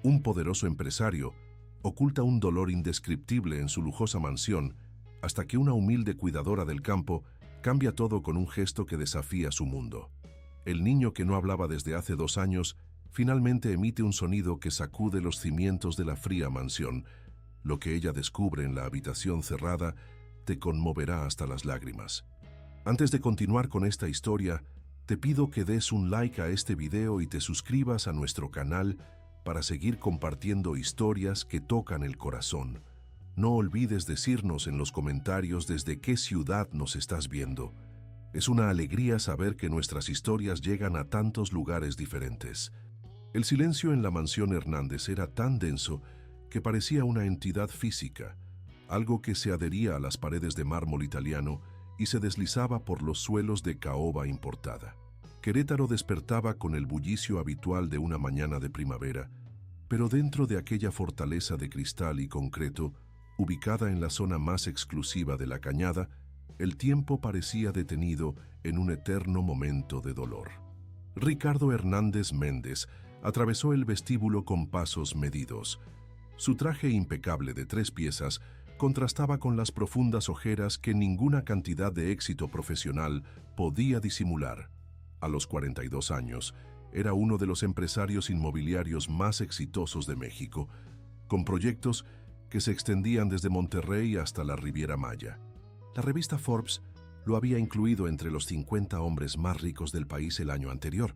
Un poderoso empresario oculta un dolor indescriptible en su lujosa mansión hasta que una humilde cuidadora del campo cambia todo con un gesto que desafía su mundo. El niño que no hablaba desde hace 2 años finalmente emite un sonido que sacude los cimientos de la fría mansión. Lo que ella descubre en la habitación cerrada te conmoverá hasta las lágrimas. Antes de continuar con esta historia, te pido que des un like a este video y te suscribas a nuestro canal para seguir compartiendo historias que tocan el corazón. No olvides decirnos en los comentarios desde qué ciudad nos estás viendo. Es una alegría saber que nuestras historias llegan a tantos lugares diferentes. El silencio en la mansión Hernández era tan denso que parecía una entidad física, algo que se adhería a las paredes de mármol italiano y se deslizaba por los suelos de caoba importada. Querétaro despertaba con el bullicio habitual de una mañana de primavera, pero dentro de aquella fortaleza de cristal y concreto, ubicada en la zona más exclusiva de la Cañada, el tiempo parecía detenido en un eterno momento de dolor. Ricardo Hernández Méndez atravesó el vestíbulo con pasos medidos. Su traje impecable de 3 piezas contrastaba con las profundas ojeras que ninguna cantidad de éxito profesional podía disimular. A los 42 años, era uno de los empresarios inmobiliarios más exitosos de México, con proyectos que se extendían desde Monterrey hasta la Riviera Maya. La revista Forbes lo había incluido entre los 50 hombres más ricos del país el año anterior,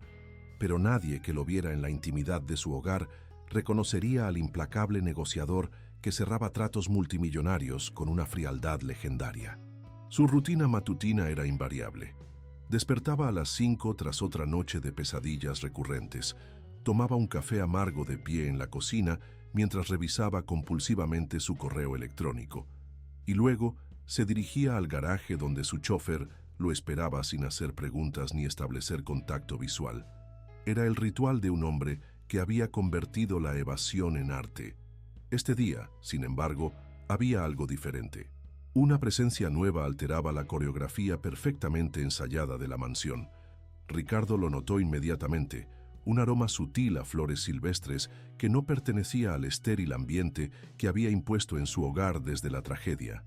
pero nadie que lo viera en la intimidad de su hogar reconocería al implacable negociador que cerraba tratos multimillonarios con una frialdad legendaria. Su rutina matutina era invariable. Despertaba a las 5 tras otra noche de pesadillas recurrentes. Tomaba un café amargo de pie en la cocina mientras revisaba compulsivamente su correo electrónico. Y luego se dirigía al garaje donde su chofer lo esperaba sin hacer preguntas ni establecer contacto visual. Era el ritual de un hombre que había convertido la evasión en arte. Este día, sin embargo, había algo diferente. Una presencia nueva alteraba la coreografía perfectamente ensayada de la mansión. Ricardo lo notó inmediatamente, un aroma sutil a flores silvestres que no pertenecía al estéril ambiente que había impuesto en su hogar desde la tragedia.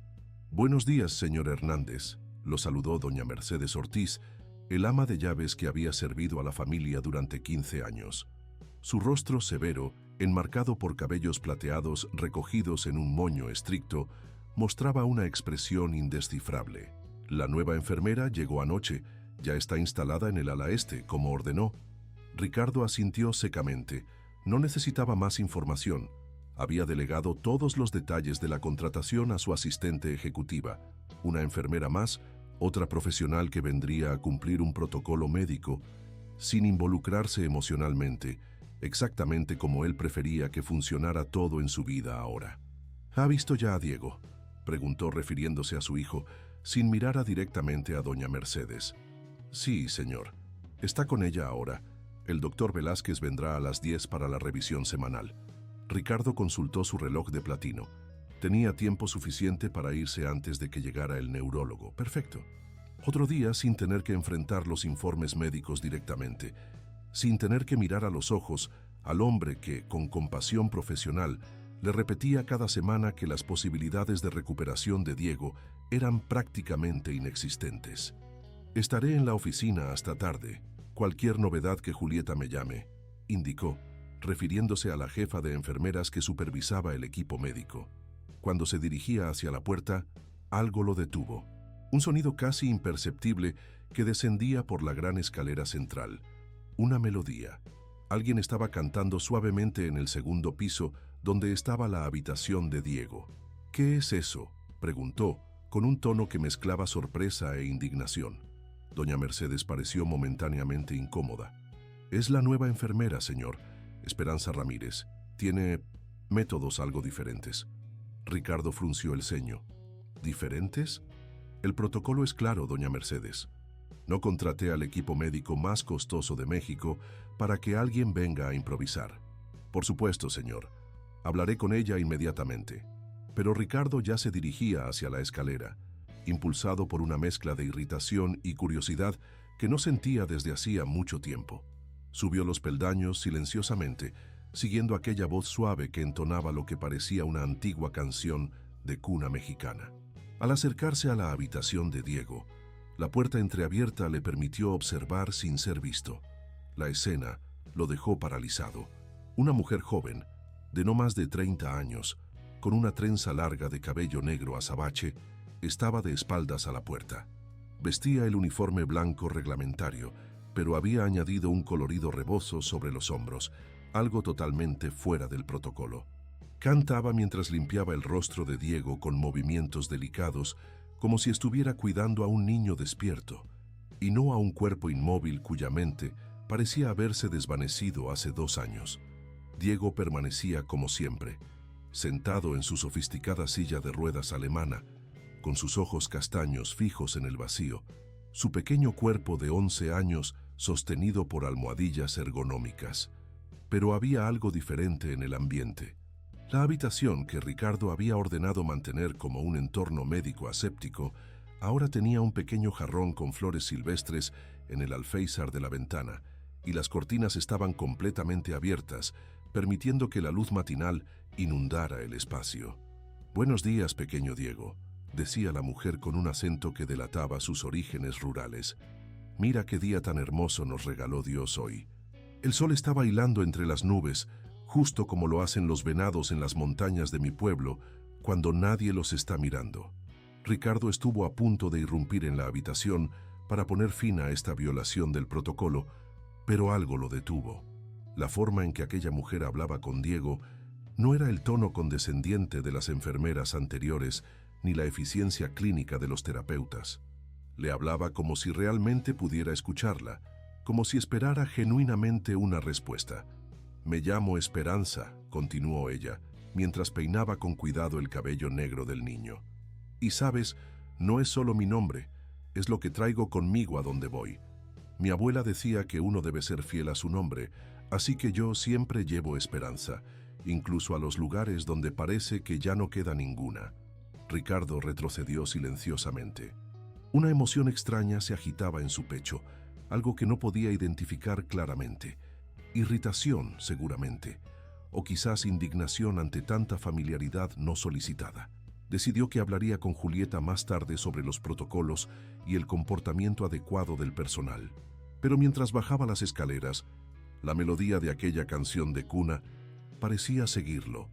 «Buenos días, señor Hernández», lo saludó doña Mercedes Ortiz, el ama de llaves que había servido a la familia durante 15 años. Su rostro severo, enmarcado por cabellos plateados recogidos en un moño estricto, mostraba una expresión indescifrable. La nueva enfermera llegó anoche, ya está instalada en el ala este, como ordenó. Ricardo asintió secamente. No necesitaba más información. Había delegado todos los detalles de la contratación a su asistente ejecutiva. Una enfermera más, otra profesional que vendría a cumplir un protocolo médico, sin involucrarse emocionalmente, exactamente como él prefería que funcionara todo en su vida ahora. «¿Ha visto ya a Diego?», preguntó refiriéndose a su hijo, sin mirar directamente a doña Mercedes. «Sí, señor. Está con ella ahora. El doctor Velázquez vendrá a las 10 para la revisión semanal». Ricardo consultó su reloj de platino. Tenía tiempo suficiente para irse antes de que llegara el neurólogo. Perfecto. Otro día sin tener que enfrentar los informes médicos directamente, sin tener que mirar a los ojos al hombre que, con compasión profesional, le repetía cada semana que las posibilidades de recuperación de Diego eran prácticamente inexistentes. «Estaré en la oficina hasta tarde. Cualquier novedad que Julieta me llame», indicó, refiriéndose a la jefa de enfermeras que supervisaba el equipo médico. Cuando se dirigía hacia la puerta, algo lo detuvo. Un sonido casi imperceptible que descendía por la gran escalera central. Una melodía. Alguien estaba cantando suavemente en el segundo piso, donde estaba la habitación de Diego. «¿Qué es eso?», preguntó, con un tono que mezclaba sorpresa e indignación. Doña Mercedes pareció momentáneamente incómoda. «Es la nueva enfermera, señor, Esperanza Ramírez. Tiene métodos algo diferentes». Ricardo frunció el ceño. «¿Diferentes?». «El protocolo es claro, doña Mercedes. No contraté al equipo médico más costoso de México para que alguien venga a improvisar». «Por supuesto, señor. Hablaré con ella inmediatamente». Pero Ricardo ya se dirigía hacia la escalera, impulsado por una mezcla de irritación y curiosidad que no sentía desde hacía mucho tiempo. Subió los peldaños silenciosamente, siguiendo aquella voz suave que entonaba lo que parecía una antigua canción de cuna mexicana. Al acercarse a la habitación de Diego, la puerta entreabierta le permitió observar sin ser visto. La escena lo dejó paralizado. Una mujer joven, de no más de 30 años, con una trenza larga de cabello negro azabache, estaba de espaldas a la puerta. Vestía el uniforme blanco reglamentario, pero había añadido un colorido rebozo sobre los hombros, algo totalmente fuera del protocolo. Cantaba mientras limpiaba el rostro de Diego con movimientos delicados, como si estuviera cuidando a un niño despierto, y no a un cuerpo inmóvil cuya mente parecía haberse desvanecido hace 2 años. Diego permanecía como siempre, sentado en su sofisticada silla de ruedas alemana, con sus ojos castaños fijos en el vacío, su pequeño cuerpo de 11 años sostenido por almohadillas ergonómicas. Pero había algo diferente en el ambiente. La habitación que Ricardo había ordenado mantener como un entorno médico aséptico ahora tenía un pequeño jarrón con flores silvestres en el alféizar de la ventana, y las cortinas estaban completamente abiertas, permitiendo que la luz matinal inundara el espacio. «Buenos días, pequeño Diego», decía la mujer con un acento que delataba sus orígenes rurales. «Mira qué día tan hermoso nos regaló Dios hoy». El sol estaba hilando entre las nubes, justo como lo hacen los venados en las montañas de mi pueblo, cuando nadie los está mirando. Ricardo estuvo a punto de irrumpir en la habitación para poner fin a esta violación del protocolo, pero algo lo detuvo. La forma en que aquella mujer hablaba con Diego no era el tono condescendiente de las enfermeras anteriores ni la eficiencia clínica de los terapeutas. Le hablaba como si realmente pudiera escucharla, como si esperara genuinamente una respuesta. «Me llamo Esperanza», continuó ella, mientras peinaba con cuidado el cabello negro del niño. «Y sabes, no es solo mi nombre, es lo que traigo conmigo a donde voy. Mi abuela decía que uno debe ser fiel a su nombre, así que yo siempre llevo esperanza, incluso a los lugares donde parece que ya no queda ninguna». Ricardo retrocedió silenciosamente. Una emoción extraña se agitaba en su pecho, algo que no podía identificar claramente. Irritación, seguramente, o quizás indignación ante tanta familiaridad no solicitada. Decidió que hablaría con Julieta más tarde sobre los protocolos y el comportamiento adecuado del personal. Pero mientras bajaba las escaleras, la melodía de aquella canción de cuna parecía seguirlo,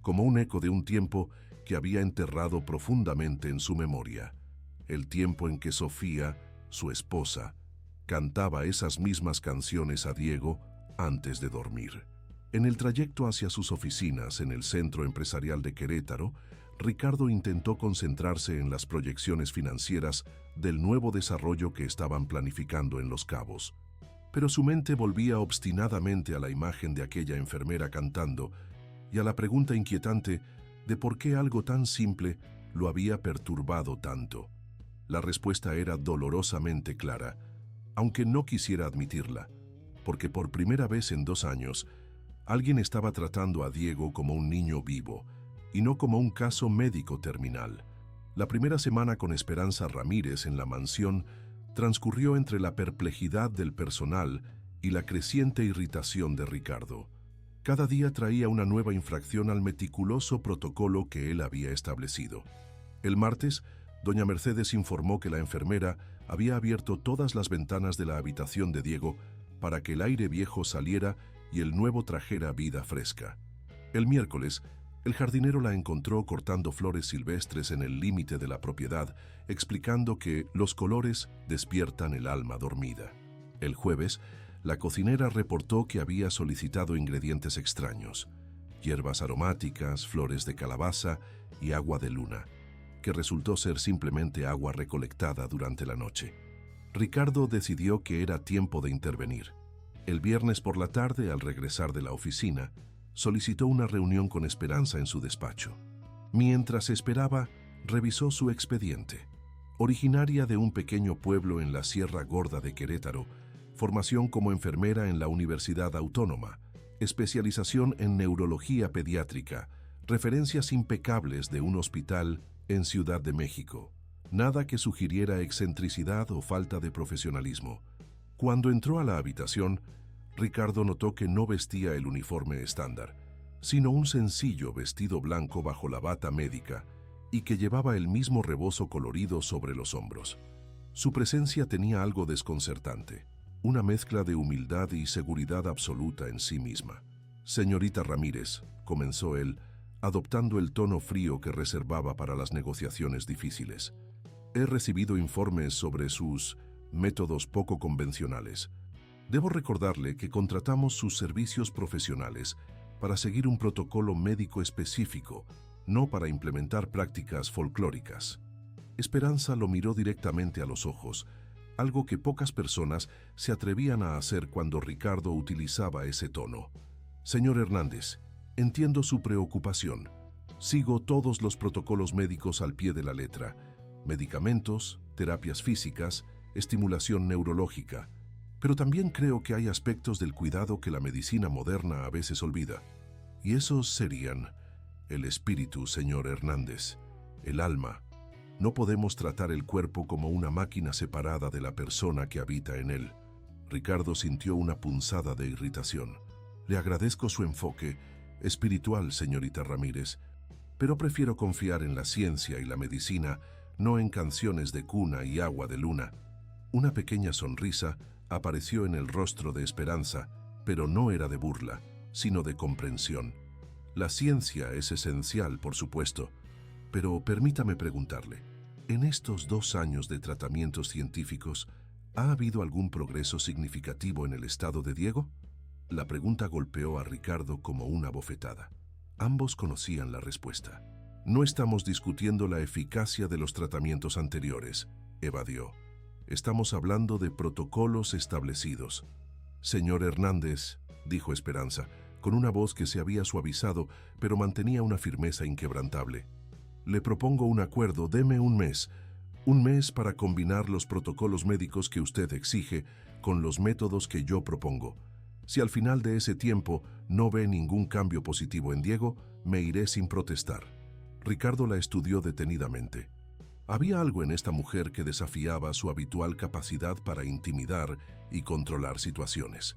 como un eco de un tiempo que había enterrado profundamente en su memoria. El tiempo en que Sofía, su esposa, cantaba esas mismas canciones a Diego antes de dormir. En el trayecto hacia sus oficinas en el Centro Empresarial de Querétaro, Ricardo intentó concentrarse en las proyecciones financieras del nuevo desarrollo que estaban planificando en Los Cabos. Pero su mente volvía obstinadamente a la imagen de aquella enfermera cantando y a la pregunta inquietante de por qué algo tan simple lo había perturbado tanto. La respuesta era dolorosamente clara, aunque no quisiera admitirla, porque por primera vez en 2 años, alguien estaba tratando a Diego como un niño vivo y no como un caso médico terminal. La primera semana con Esperanza Ramírez en la mansión transcurrió entre la perplejidad del personal y la creciente irritación de Ricardo. Cada día traía una nueva infracción al meticuloso protocolo que él había establecido. El martes, doña Mercedes informó que la enfermera había abierto todas las ventanas de la habitación de Diego para que el aire viejo saliera y el nuevo trajera vida fresca. El miércoles, el jardinero la encontró cortando flores silvestres en el límite de la propiedad, explicando que los colores despiertan el alma dormida. El jueves, la cocinera reportó que había solicitado ingredientes extraños, hierbas aromáticas, flores de calabaza y agua de luna, que resultó ser simplemente agua recolectada durante la noche. Ricardo decidió que era tiempo de intervenir. El viernes por la tarde, al regresar de la oficina, solicitó una reunión con Esperanza en su despacho. Mientras esperaba, revisó su expediente. Originaria de un pequeño pueblo en la Sierra Gorda de Querétaro, formación como enfermera en la Universidad Autónoma, especialización en neurología pediátrica, referencias impecables de un hospital en Ciudad de México. Nada que sugiriera excentricidad o falta de profesionalismo. Cuando entró a la habitación, Ricardo notó que no vestía el uniforme estándar, sino un sencillo vestido blanco bajo la bata médica y que llevaba el mismo rebozo colorido sobre los hombros. Su presencia tenía algo desconcertante, una mezcla de humildad y seguridad absoluta en sí misma. «Señorita Ramírez», comenzó él, adoptando el tono frío que reservaba para las negociaciones difíciles. «He recibido informes sobre sus métodos poco convencionales. Debo recordarle que contratamos sus servicios profesionales para seguir un protocolo médico específico, no para implementar prácticas folclóricas». Esperanza lo miró directamente a los ojos, algo que pocas personas se atrevían a hacer cuando Ricardo utilizaba ese tono. «Señor Hernández, entiendo su preocupación. Sigo todos los protocolos médicos al pie de la letra: medicamentos, terapias físicas, estimulación neurológica. Pero también creo que hay aspectos del cuidado que la medicina moderna a veces olvida. Y esos serían el espíritu, señor Hernández, el alma. No podemos tratar el cuerpo como una máquina separada de la persona que habita en él». Ricardo sintió una punzada de irritación. «Le agradezco su enfoque espiritual, señorita Ramírez, pero prefiero confiar en la ciencia y la medicina, no en canciones de cuna y agua de luna». Una pequeña sonrisa apareció en el rostro de Esperanza, pero no era de burla, sino de comprensión. «La ciencia es esencial, por supuesto, pero permítame preguntarle, en estos 2 años de tratamientos científicos, ¿ha habido algún progreso significativo en el estado de Diego?». La pregunta golpeó a Ricardo como una bofetada. Ambos conocían la respuesta. «No estamos discutiendo la eficacia de los tratamientos anteriores», evadió. «Estamos hablando de protocolos establecidos». «Señor Hernández», dijo Esperanza, con una voz que se había suavizado, pero mantenía una firmeza inquebrantable. «Le propongo un acuerdo, deme un mes para combinar los protocolos médicos que usted exige con los métodos que yo propongo. Si al final de ese tiempo no ve ningún cambio positivo en Diego, me iré sin protestar». Ricardo la estudió detenidamente. Había algo en esta mujer que desafiaba su habitual capacidad para intimidar y controlar situaciones.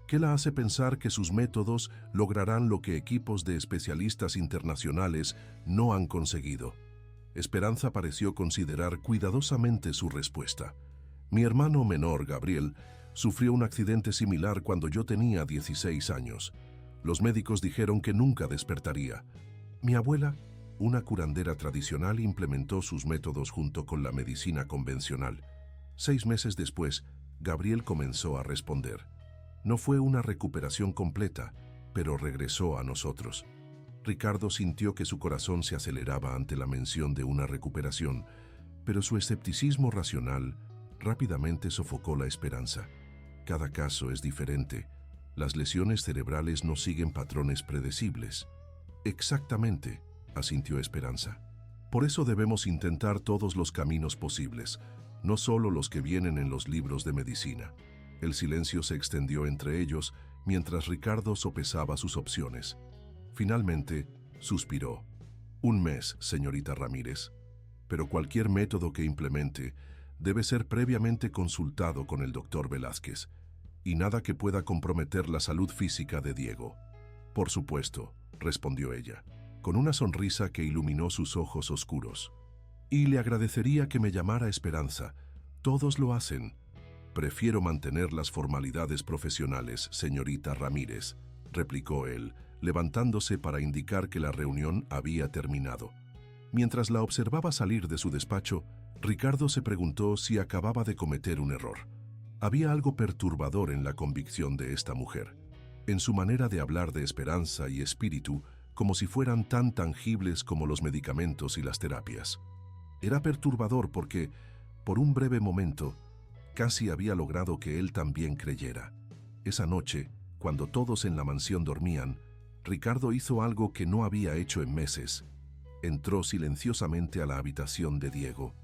¿Qué la hace pensar que sus métodos lograrán lo que equipos de especialistas internacionales no han conseguido? Esperanza pareció considerar cuidadosamente su respuesta. «Mi hermano menor, Gabriel, sufrió un accidente similar cuando yo tenía 16 años. Los médicos dijeron que nunca despertaría. Mi abuela, una curandera tradicional, implementó sus métodos junto con la medicina convencional. 6 meses después, Gabriel comenzó a responder. No fue una recuperación completa, pero regresó a nosotros». Ricardo sintió que su corazón se aceleraba ante la mención de una recuperación, pero su escepticismo racional rápidamente sofocó la esperanza. «Cada caso es diferente. Las lesiones cerebrales no siguen patrones predecibles». «Exactamente», asintió Esperanza. «Por eso debemos intentar todos los caminos posibles, no solo los que vienen en los libros de medicina». El silencio se extendió entre ellos mientras Ricardo sopesaba sus opciones. Finalmente, suspiró. «Un mes, señorita Ramírez. Pero cualquier método que implemente debe ser previamente consultado con el doctor Velázquez, y nada que pueda comprometer la salud física de Diego». «Por supuesto», respondió ella, con una sonrisa que iluminó sus ojos oscuros. «Y le agradecería que me llamara Esperanza. Todos lo hacen». «Prefiero mantener las formalidades profesionales, señorita Ramírez», replicó él, levantándose para indicar que la reunión había terminado. Mientras la observaba salir de su despacho, Ricardo se preguntó si acababa de cometer un error. Había algo perturbador en la convicción de esta mujer, en su manera de hablar de esperanza y espíritu, como si fueran tan tangibles como los medicamentos y las terapias. Era perturbador porque, por un breve momento, casi había logrado que él también creyera. Esa noche, cuando todos en la mansión dormían, Ricardo hizo algo que no había hecho en meses. Entró silenciosamente a la habitación de Diego.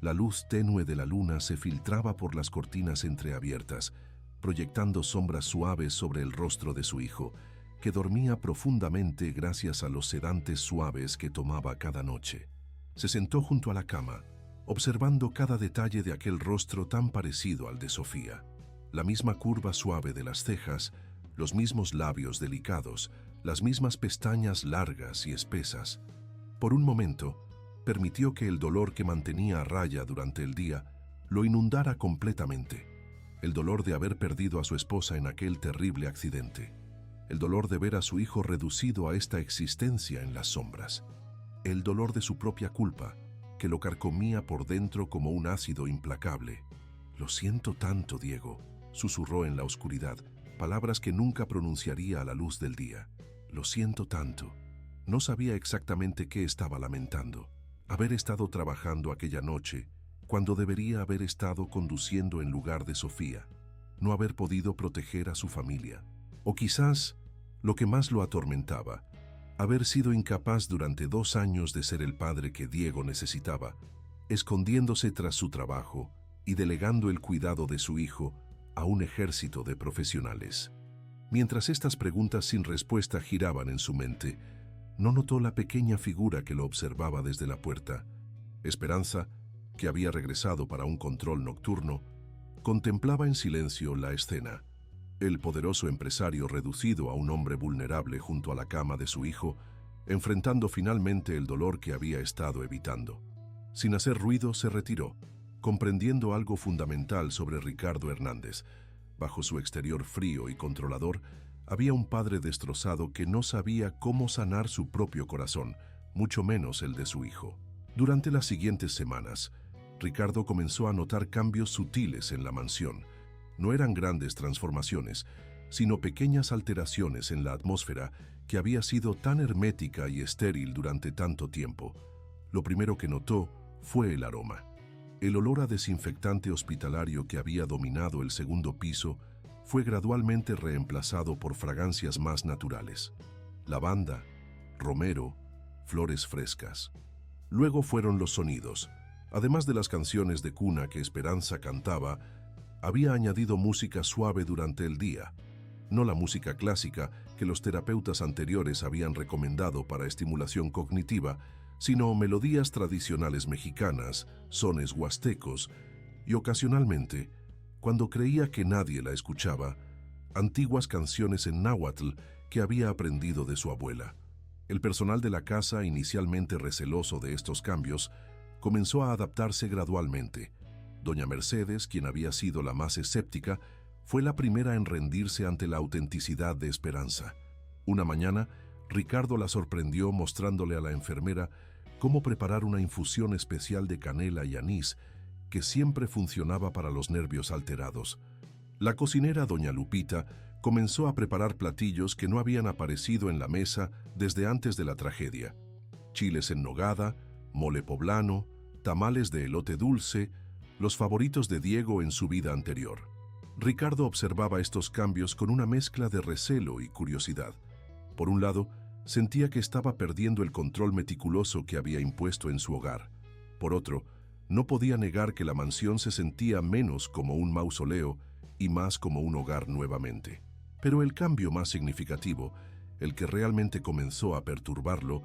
La luz tenue de la luna se filtraba por las cortinas entreabiertas, proyectando sombras suaves sobre el rostro de su hijo, que dormía profundamente gracias a los sedantes suaves que tomaba cada noche. Se sentó junto a la cama, observando cada detalle de aquel rostro tan parecido al de Sofía. La misma curva suave de las cejas, los mismos labios delicados, las mismas pestañas largas y espesas. Por un momento, permitió que el dolor que mantenía a raya durante el día lo inundara completamente. El dolor de haber perdido a su esposa en aquel terrible accidente. El dolor de ver a su hijo reducido a esta existencia en las sombras. El dolor de su propia culpa, que lo carcomía por dentro como un ácido implacable. «Lo siento tanto, Diego», susurró en la oscuridad, palabras que nunca pronunciaría a la luz del día. «Lo siento tanto». No sabía exactamente qué estaba lamentando. Haber estado trabajando aquella noche, cuando debería haber estado conduciendo en lugar de Sofía. No haber podido proteger a su familia. O quizás, lo que más lo atormentaba, haber sido incapaz durante 2 años de ser el padre que Diego necesitaba, escondiéndose tras su trabajo y delegando el cuidado de su hijo a un ejército de profesionales. Mientras estas preguntas sin respuesta giraban en su mente, no notó la pequeña figura que lo observaba desde la puerta. Esperanza, que había regresado para un control nocturno, contemplaba en silencio la escena. El poderoso empresario reducido a un hombre vulnerable junto a la cama de su hijo, enfrentando finalmente el dolor que había estado evitando. Sin hacer ruido, se retiró, comprendiendo algo fundamental sobre Ricardo Hernández. Bajo su exterior frío y controlador, había un padre destrozado que no sabía cómo sanar su propio corazón, mucho menos el de su hijo. Durante las siguientes semanas, Ricardo comenzó a notar cambios sutiles en la mansión. No eran grandes transformaciones, sino pequeñas alteraciones en la atmósfera que había sido tan hermética y estéril durante tanto tiempo. Lo primero que notó fue el aroma. El olor a desinfectante hospitalario que había dominado el segundo piso fue gradualmente reemplazado por fragancias más naturales. Lavanda, romero, flores frescas. Luego fueron los sonidos. Además de las canciones de cuna que Esperanza cantaba, había añadido música suave durante el día. No la música clásica que los terapeutas anteriores habían recomendado para estimulación cognitiva, sino melodías tradicionales mexicanas, sones huastecos y ocasionalmente, cuando creía que nadie la escuchaba, antiguas canciones en náhuatl que había aprendido de su abuela. El personal de la casa, inicialmente receloso de estos cambios, comenzó a adaptarse gradualmente. Doña Mercedes, quien había sido la más escéptica, fue la primera en rendirse ante la autenticidad de Esperanza. Una mañana, Ricardo la sorprendió mostrándole a la enfermera cómo preparar una infusión especial de canela y anís que siempre funcionaba para los nervios alterados. La cocinera, doña Lupita, comenzó a preparar platillos que no habían aparecido en la mesa desde antes de la tragedia. Chiles en nogada, mole poblano, tamales de elote dulce, los favoritos de Diego en su vida anterior. Ricardo observaba estos cambios con una mezcla de recelo y curiosidad. Por un lado, sentía que estaba perdiendo el control meticuloso que había impuesto en su hogar. Por otro, no podía negar que la mansión se sentía menos como un mausoleo y más como un hogar nuevamente. Pero el cambio más significativo, el que realmente comenzó a perturbarlo,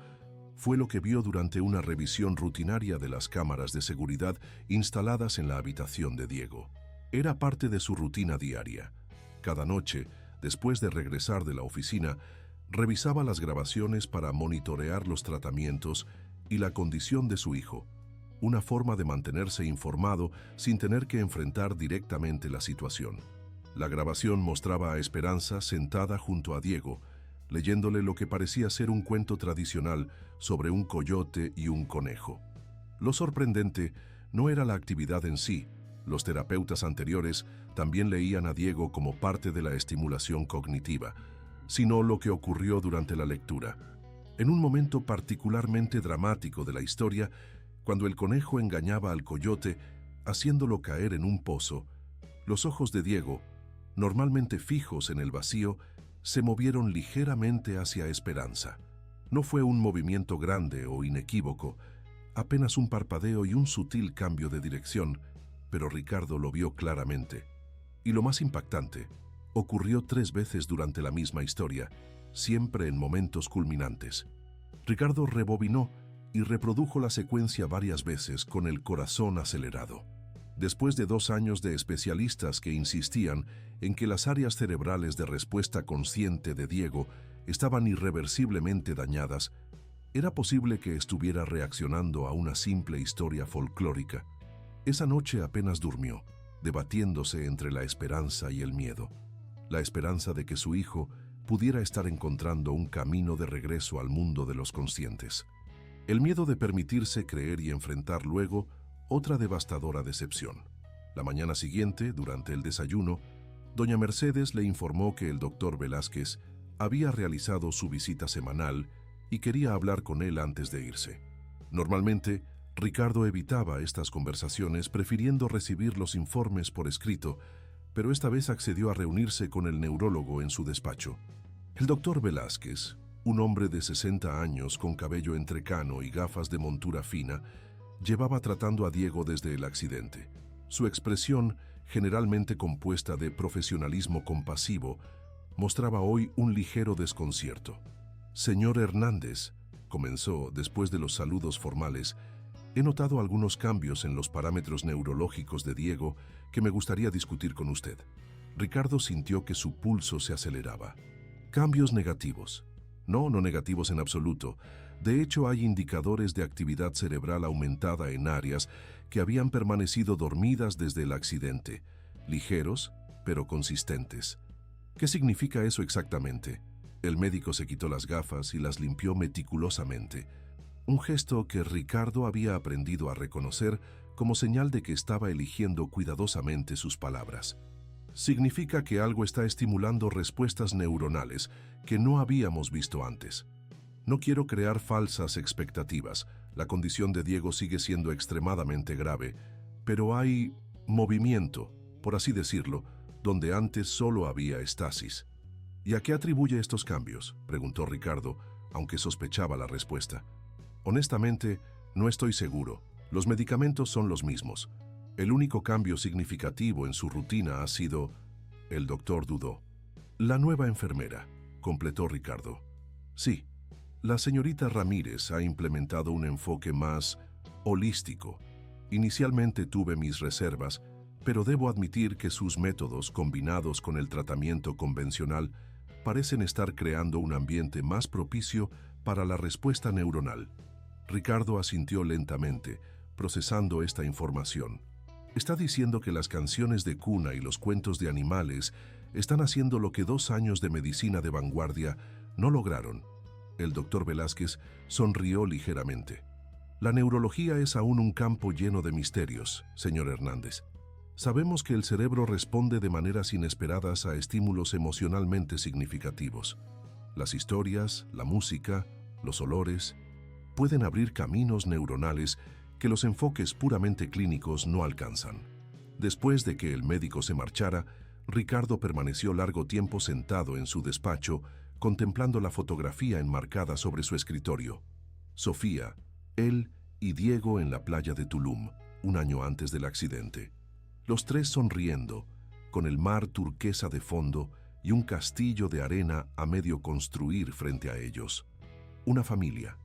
fue lo que vio durante una revisión rutinaria de las cámaras de seguridad instaladas en la habitación de Diego. Era parte de su rutina diaria. Cada noche, después de regresar de la oficina, revisaba las grabaciones para monitorear los tratamientos y la condición de su hijo, una forma de mantenerse informado sin tener que enfrentar directamente la situación. La grabación mostraba a Esperanza sentada junto a Diego, leyéndole lo que parecía ser un cuento tradicional sobre un coyote y un conejo. Lo sorprendente no era la actividad en sí. Los terapeutas anteriores también leían a Diego como parte de la estimulación cognitiva, sino lo que ocurrió durante la lectura. En un momento particularmente dramático de la historia, cuando el conejo engañaba al coyote, haciéndolo caer en un pozo, los ojos de Diego, normalmente fijos en el vacío, se movieron ligeramente hacia Esperanza. No fue un movimiento grande o inequívoco, apenas un parpadeo y un sutil cambio de dirección, pero Ricardo lo vio claramente. Y lo más impactante, ocurrió 3 veces durante la misma historia, siempre en momentos culminantes. Ricardo rebobinó y reprodujo la secuencia varias veces con el corazón acelerado. Después de 2 años de especialistas que insistían en que las áreas cerebrales de respuesta consciente de Diego estaban irreversiblemente dañadas, era posible que estuviera reaccionando a una simple historia folclórica. Esa noche apenas durmió, debatiéndose entre la esperanza y el miedo. La esperanza de que su hijo pudiera estar encontrando un camino de regreso al mundo de los conscientes. El miedo de permitirse creer y enfrentar luego otra devastadora decepción. La mañana siguiente, durante el desayuno, doña Mercedes le informó que el doctor Velázquez había realizado su visita semanal y quería hablar con él antes de irse. Normalmente, Ricardo evitaba estas conversaciones prefiriendo recibir los informes por escrito, pero esta vez accedió a reunirse con el neurólogo en su despacho. El doctor Velázquez, un hombre de 60 años con cabello entrecano y gafas de montura fina, llevaba tratando a Diego desde el accidente. Su expresión, generalmente compuesta de profesionalismo compasivo, mostraba hoy un ligero desconcierto. «Señor Hernández», comenzó después de los saludos formales, «he notado algunos cambios en los parámetros neurológicos de Diego que me gustaría discutir con usted». Ricardo sintió que su pulso se aceleraba. «Cambios negativos». No negativos en absoluto. De hecho, hay indicadores de actividad cerebral aumentada en áreas que habían permanecido dormidas desde el accidente, ligeros, pero consistentes. ¿Qué significa eso exactamente? El médico se quitó las gafas y las limpió meticulosamente, un gesto que Ricardo había aprendido a reconocer como señal de que estaba eligiendo cuidadosamente sus palabras. Significa que algo está estimulando respuestas neuronales que no habíamos visto antes. No quiero crear falsas expectativas. La condición de Diego sigue siendo extremadamente grave, pero hay movimiento, por así decirlo, donde antes solo había estasis. ¿Y a qué atribuye estos cambios?, preguntó Ricardo, aunque sospechaba la respuesta. Honestamente, no estoy seguro. Los medicamentos son los mismos. El único cambio significativo en su rutina ha sido... El doctor dudó. La nueva enfermera, completó Ricardo. Sí, la señorita Ramírez ha implementado un enfoque más holístico. Inicialmente tuve mis reservas, pero debo admitir que sus métodos, combinados con el tratamiento convencional, parecen estar creando un ambiente más propicio para la respuesta neuronal. Ricardo asintió lentamente, procesando esta información. Está diciendo que las canciones de cuna y los cuentos de animales están haciendo lo que 2 años de medicina de vanguardia no lograron. El doctor Velázquez sonrió ligeramente. La neurología es aún un campo lleno de misterios, señor Hernández. Sabemos que el cerebro responde de maneras inesperadas a estímulos emocionalmente significativos. Las historias, la música, los olores, pueden abrir caminos neuronales que los enfoques puramente clínicos no alcanzan. Después de que el médico se marchara, Ricardo permaneció largo tiempo sentado en su despacho, contemplando la fotografía enmarcada sobre su escritorio. Sofía, él y Diego en la playa de Tulum, 1 año antes del accidente. Los 3 sonriendo, con el mar turquesa de fondo y un castillo de arena a medio construir frente a ellos. Una familia,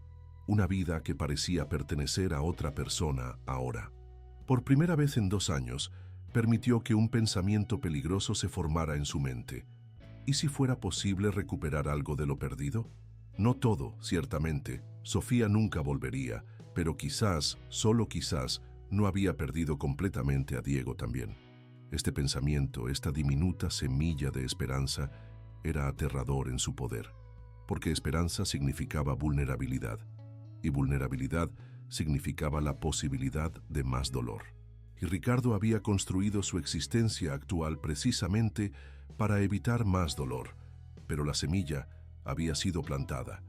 una vida que parecía pertenecer a otra persona ahora. Por primera vez en 2 años, permitió que un pensamiento peligroso se formara en su mente. ¿Y si fuera posible recuperar algo de lo perdido? No todo, ciertamente. Sofía nunca volvería, pero quizás, solo quizás, no había perdido completamente a Diego también. Este pensamiento, esta diminuta semilla de esperanza, era aterrador en su poder, porque esperanza significaba vulnerabilidad, y vulnerabilidad significaba la posibilidad de más dolor. Y Ricardo había construido su existencia actual precisamente para evitar más dolor, pero la semilla había sido plantada,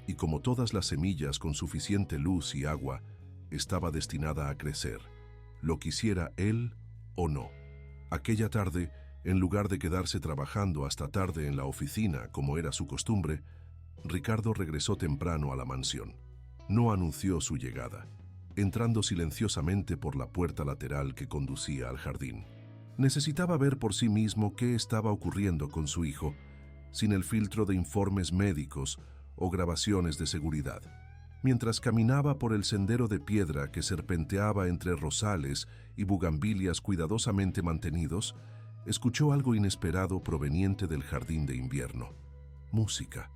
y como todas las semillas con suficiente luz y agua, estaba destinada a crecer, lo quisiera él o no. Aquella tarde, en lugar de quedarse trabajando hasta tarde en la oficina como era su costumbre, Ricardo regresó temprano a la mansión. No anunció su llegada, entrando silenciosamente por la puerta lateral que conducía al jardín. Necesitaba ver por sí mismo qué estaba ocurriendo con su hijo, sin el filtro de informes médicos o grabaciones de seguridad. Mientras caminaba por el sendero de piedra que serpenteaba entre rosales y bugambilias cuidadosamente mantenidos, escuchó algo inesperado proveniente del jardín de invierno. Música.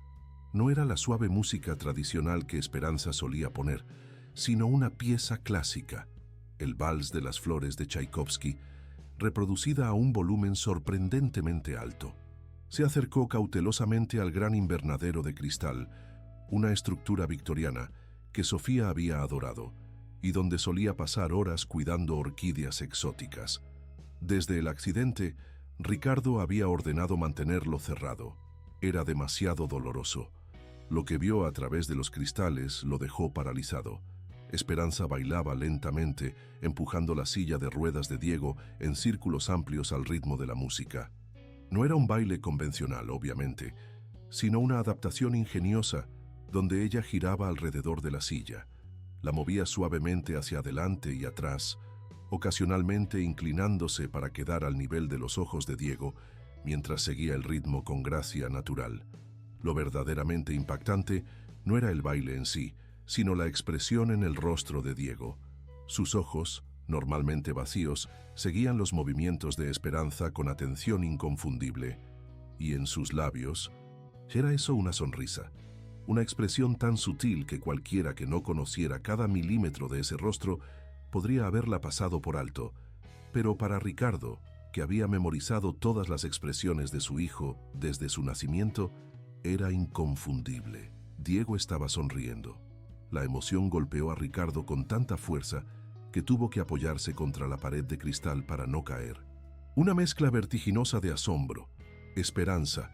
No era la suave música tradicional que Esperanza solía poner, sino una pieza clásica, el Vals de las Flores de Tchaikovsky, reproducida a un volumen sorprendentemente alto. Se acercó cautelosamente al gran invernadero de cristal, una estructura victoriana que Sofía había adorado y donde solía pasar horas cuidando orquídeas exóticas. Desde el accidente, Ricardo había ordenado mantenerlo cerrado. Era demasiado doloroso. Lo que vio a través de los cristales lo dejó paralizado. Esperanza bailaba lentamente, empujando la silla de ruedas de Diego en círculos amplios al ritmo de la música. No era un baile convencional, obviamente, sino una adaptación ingeniosa, donde ella giraba alrededor de la silla. La movía suavemente hacia adelante y atrás, ocasionalmente inclinándose para quedar al nivel de los ojos de Diego, mientras seguía el ritmo con gracia natural. Lo verdaderamente impactante no era el baile en sí, sino la expresión en el rostro de Diego. Sus ojos, normalmente vacíos, seguían los movimientos de Esperanza con atención inconfundible. Y en sus labios, ¿era eso una sonrisa? Una expresión tan sutil que cualquiera que no conociera cada milímetro de ese rostro podría haberla pasado por alto. Pero para Ricardo, que había memorizado todas las expresiones de su hijo desde su nacimiento, era inconfundible. Diego estaba sonriendo. La emoción golpeó a Ricardo con tanta fuerza que tuvo que apoyarse contra la pared de cristal para no caer. Una mezcla vertiginosa de asombro, esperanza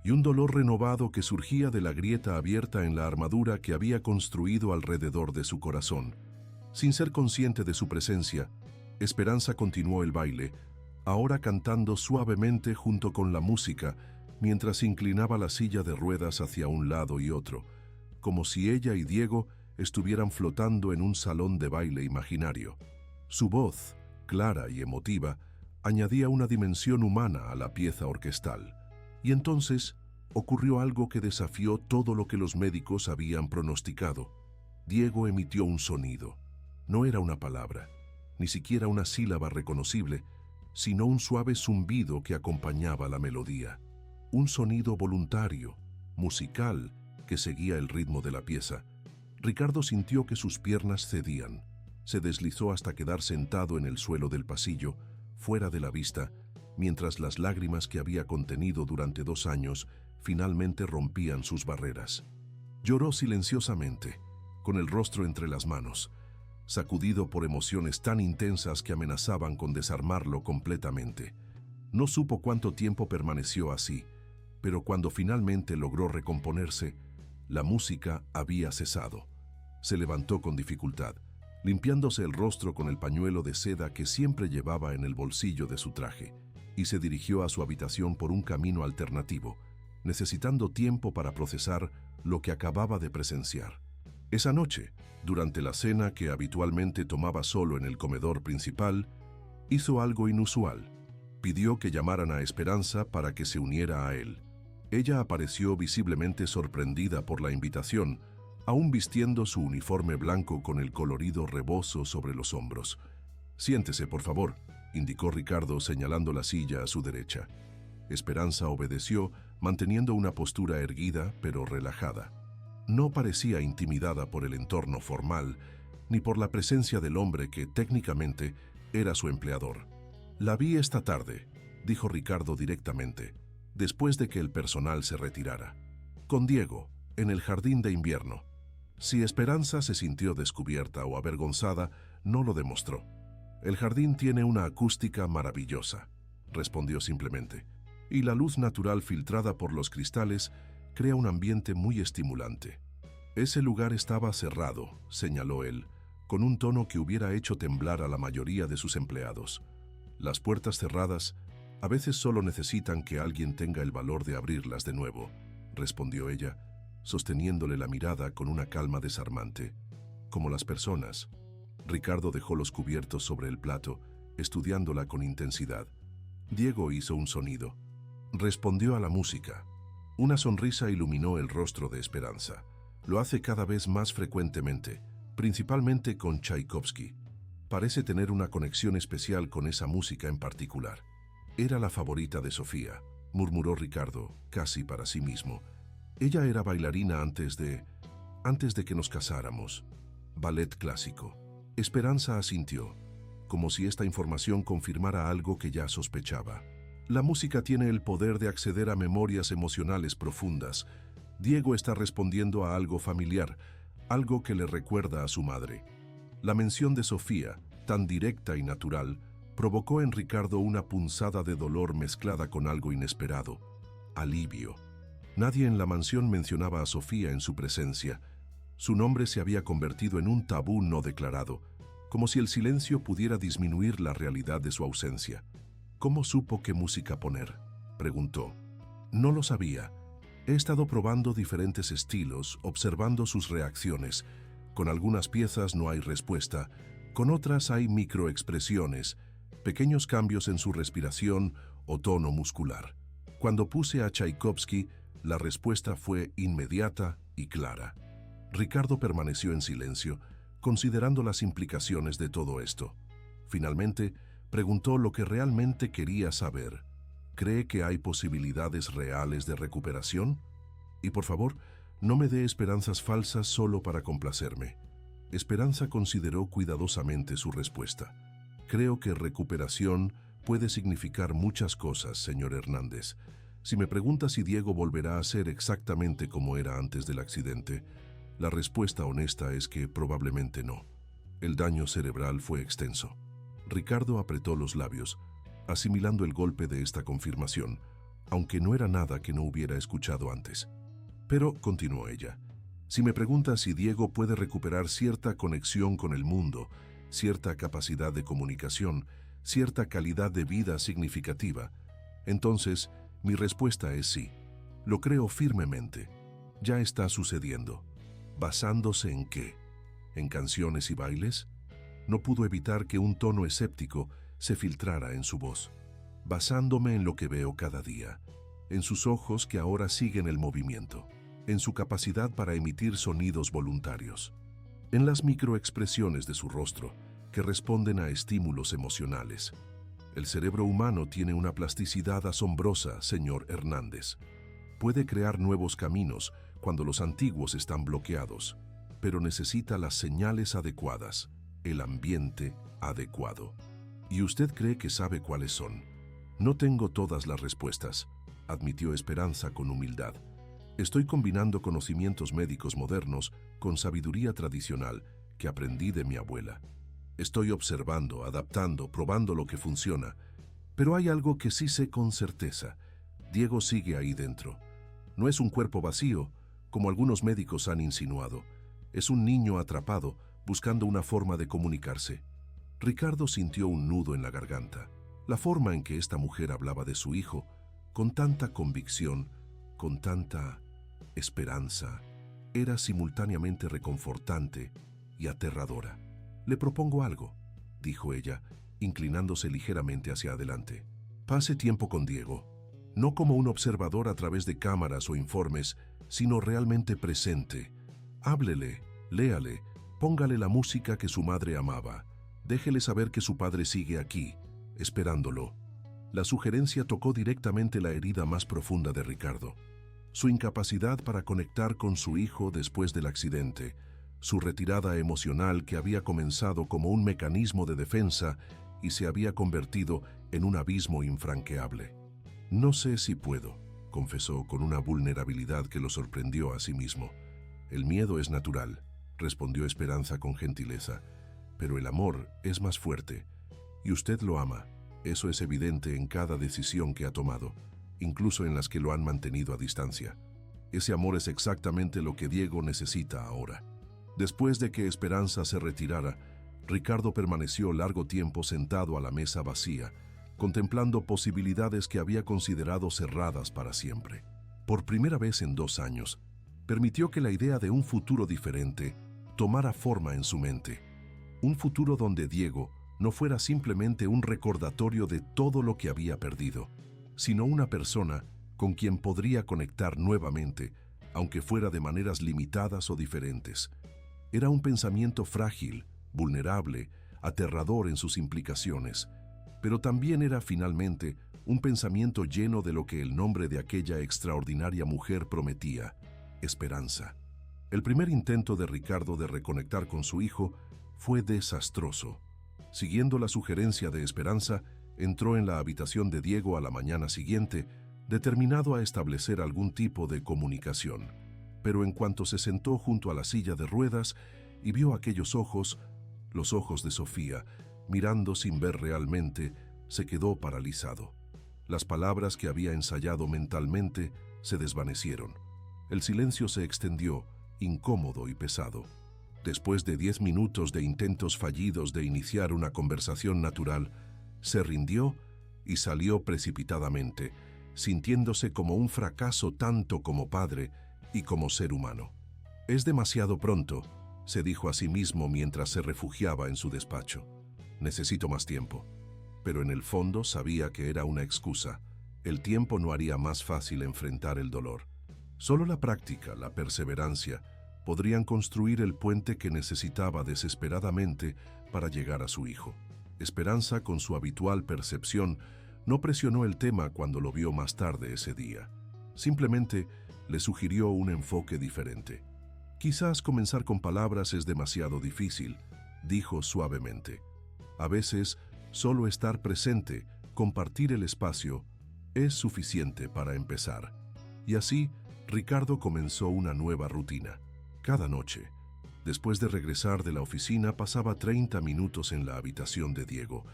y un dolor renovado que surgía de la grieta abierta en la armadura que había construido alrededor de su corazón. Sin ser consciente de su presencia, Esperanza continuó el baile, ahora cantando suavemente junto con la música, mientras inclinaba la silla de ruedas hacia un lado y otro, como si ella y Diego estuvieran flotando en un salón de baile imaginario. Su voz, clara y emotiva, añadía una dimensión humana a la pieza orquestal. Y entonces ocurrió algo que desafió todo lo que los médicos habían pronosticado. Diego emitió un sonido. No era una palabra, ni siquiera una sílaba reconocible, sino un suave zumbido que acompañaba la melodía. Un sonido voluntario, musical, que seguía el ritmo de la pieza. Ricardo sintió que sus piernas cedían. Se deslizó hasta quedar sentado en el suelo del pasillo, fuera de la vista, mientras las lágrimas que había contenido durante 2 años finalmente rompían sus barreras. Lloró silenciosamente, con el rostro entre las manos, sacudido por emociones tan intensas que amenazaban con desarmarlo completamente. No supo cuánto tiempo permaneció así, pero cuando finalmente logró recomponerse, la música había cesado. Se levantó con dificultad, limpiándose el rostro con el pañuelo de seda que siempre llevaba en el bolsillo de su traje, y se dirigió a su habitación por un camino alternativo, necesitando tiempo para procesar lo que acababa de presenciar. Esa noche, durante la cena que habitualmente tomaba solo en el comedor principal, hizo algo inusual. Pidió que llamaran a Esperanza para que se uniera a él. Ella apareció visiblemente sorprendida por la invitación, aún vistiendo su uniforme blanco con el colorido rebozo sobre los hombros. «Siéntese, por favor», indicó Ricardo señalando la silla a su derecha. Esperanza obedeció, manteniendo una postura erguida pero relajada. No parecía intimidada por el entorno formal, ni por la presencia del hombre que técnicamente era su empleador. «La vi esta tarde», dijo Ricardo directamente, después de que el personal se retirara. «Con Diego, en el jardín de invierno». Si Esperanza se sintió descubierta o avergonzada, no lo demostró. «El jardín tiene una acústica maravillosa», respondió simplemente, «y la luz natural filtrada por los cristales crea un ambiente muy estimulante». «Ese lugar estaba cerrado», señaló él, con un tono que hubiera hecho temblar a la mayoría de sus empleados. «Las puertas cerradas a veces solo necesitan que alguien tenga el valor de abrirlas de nuevo», respondió ella, sosteniéndole la mirada con una calma desarmante. «Como las personas». Ricardo dejó los cubiertos sobre el plato, estudiándola con intensidad. Diego hizo un sonido. Respondió a la música. Una sonrisa iluminó el rostro de Esperanza. Lo hace cada vez más frecuentemente, principalmente con Tchaikovsky. Parece tener una conexión especial con esa música en particular. Era la favorita de Sofía, murmuró Ricardo, casi para sí mismo. Ella era bailarina antes de que nos casáramos. Ballet clásico. Esperanza asintió, como si esta información confirmara algo que ya sospechaba. La música tiene el poder de acceder a memorias emocionales profundas. Diego está respondiendo a algo familiar, algo que le recuerda a su madre. La mención de Sofía, tan directa y natural, provocó en Ricardo una punzada de dolor mezclada con algo inesperado, alivio. Nadie en la mansión mencionaba a Sofía en su presencia. Su nombre se había convertido en un tabú no declarado, como si el silencio pudiera disminuir la realidad de su ausencia. ¿Cómo supo qué música poner?, preguntó. No lo sabía. He estado probando diferentes estilos, observando sus reacciones. Con algunas piezas no hay respuesta, con otras hay microexpresiones, pequeños cambios en su respiración o tono muscular. Cuando puse a Tchaikovsky, la respuesta fue inmediata y clara. Ricardo permaneció en silencio, considerando las implicaciones de todo esto. Finalmente, preguntó lo que realmente quería saber. ¿Cree que hay posibilidades reales de recuperación? Y por favor, no me dé esperanzas falsas solo para complacerme. Esperanza consideró cuidadosamente su respuesta. Creo que recuperación puede significar muchas cosas, señor Hernández. Si me pregunta si Diego volverá a ser exactamente como era antes del accidente, la respuesta honesta es que probablemente no. El daño cerebral fue extenso. Ricardo apretó los labios, asimilando el golpe de esta confirmación, aunque no era nada que no hubiera escuchado antes. Pero, continuó ella, si me pregunta si Diego puede recuperar cierta conexión con el mundo, cierta capacidad de comunicación, cierta calidad de vida significativa, entonces mi respuesta es sí. Lo creo firmemente. Ya está sucediendo. ¿Basándose en qué? ¿En canciones y bailes? No pudo evitar que un tono escéptico se filtrara en su voz. Basándome en lo que veo cada día, en sus ojos que ahora siguen el movimiento, en su capacidad para emitir sonidos voluntarios, en las microexpresiones de su rostro que responden a estímulos emocionales. El cerebro humano tiene una plasticidad asombrosa, señor Hernández. Puede crear nuevos caminos cuando los antiguos están bloqueados, pero necesita las señales adecuadas, el ambiente adecuado. ¿Y usted cree que sabe cuáles son? No tengo todas las respuestas, admitió Esperanza con humildad. Estoy combinando conocimientos médicos modernos con sabiduría tradicional que aprendí de mi abuela. Estoy observando, adaptando, probando lo que funciona. Pero hay algo que sí sé con certeza. Diego sigue ahí dentro. No es un cuerpo vacío, como algunos médicos han insinuado. Es un niño atrapado, buscando una forma de comunicarse. Ricardo sintió un nudo en la garganta. La forma en que esta mujer hablaba de su hijo, con tanta convicción, con tanta esperanza, era simultáneamente reconfortante y aterradora. «Le propongo algo», dijo ella, inclinándose ligeramente hacia adelante. «Pase tiempo con Diego, no como un observador a través de cámaras o informes, sino realmente presente. Háblele, léale, póngale la música que su madre amaba. Déjele saber que su padre sigue aquí, esperándolo». La sugerencia tocó directamente la herida más profunda de Ricardo. Su incapacidad para conectar con su hijo después del accidente, su retirada emocional que había comenzado como un mecanismo de defensa y se había convertido en un abismo infranqueable. «No sé si puedo», confesó con una vulnerabilidad que lo sorprendió a sí mismo. «El miedo es natural», respondió Esperanza con gentileza, «pero el amor es más fuerte, y usted lo ama. Eso es evidente en cada decisión que ha tomado, incluso en las que lo han mantenido a distancia. Ese amor es exactamente lo que Diego necesita ahora». Después de que Esperanza se retirara, Ricardo permaneció largo tiempo sentado a la mesa vacía, contemplando posibilidades que había considerado cerradas para siempre. Por primera vez en 2 años, permitió que la idea de un futuro diferente tomara forma en su mente. Un futuro donde Diego no fuera simplemente un recordatorio de todo lo que había perdido, sino una persona con quien podría conectar nuevamente, aunque fuera de maneras limitadas o diferentes. Era un pensamiento frágil, vulnerable, aterrador en sus implicaciones, pero también era finalmente un pensamiento lleno de lo que el nombre de aquella extraordinaria mujer prometía: esperanza. El primer intento de Ricardo de reconectar con su hijo fue desastroso. Siguiendo la sugerencia de Esperanza, entró en la habitación de Diego a la mañana siguiente, determinado a establecer algún tipo de comunicación. Pero en cuanto se sentó junto a la silla de ruedas y vio aquellos ojos, los ojos de Sofía, mirando sin ver realmente, se quedó paralizado. Las palabras que había ensayado mentalmente se desvanecieron. El silencio se extendió, incómodo y pesado. Después de 10 minutos de intentos fallidos de iniciar una conversación natural, se rindió y salió precipitadamente, sintiéndose como un fracaso tanto como padre y como ser humano. «Es demasiado pronto», se dijo a sí mismo mientras se refugiaba en su despacho. «Necesito más tiempo». Pero en el fondo sabía que era una excusa. El tiempo no haría más fácil enfrentar el dolor. Solo la práctica, la perseverancia, podrían construir el puente que necesitaba desesperadamente para llegar a su hijo. Esperanza, con su habitual percepción, no presionó el tema cuando lo vio más tarde ese día. Simplemente le sugirió un enfoque diferente. «Quizás comenzar con palabras es demasiado difícil», dijo suavemente. «A veces, solo estar presente, compartir el espacio, es suficiente para empezar». Y así, Ricardo comenzó una nueva rutina. Cada noche, después de regresar de la oficina, pasaba 30 minutos en la habitación de Diego.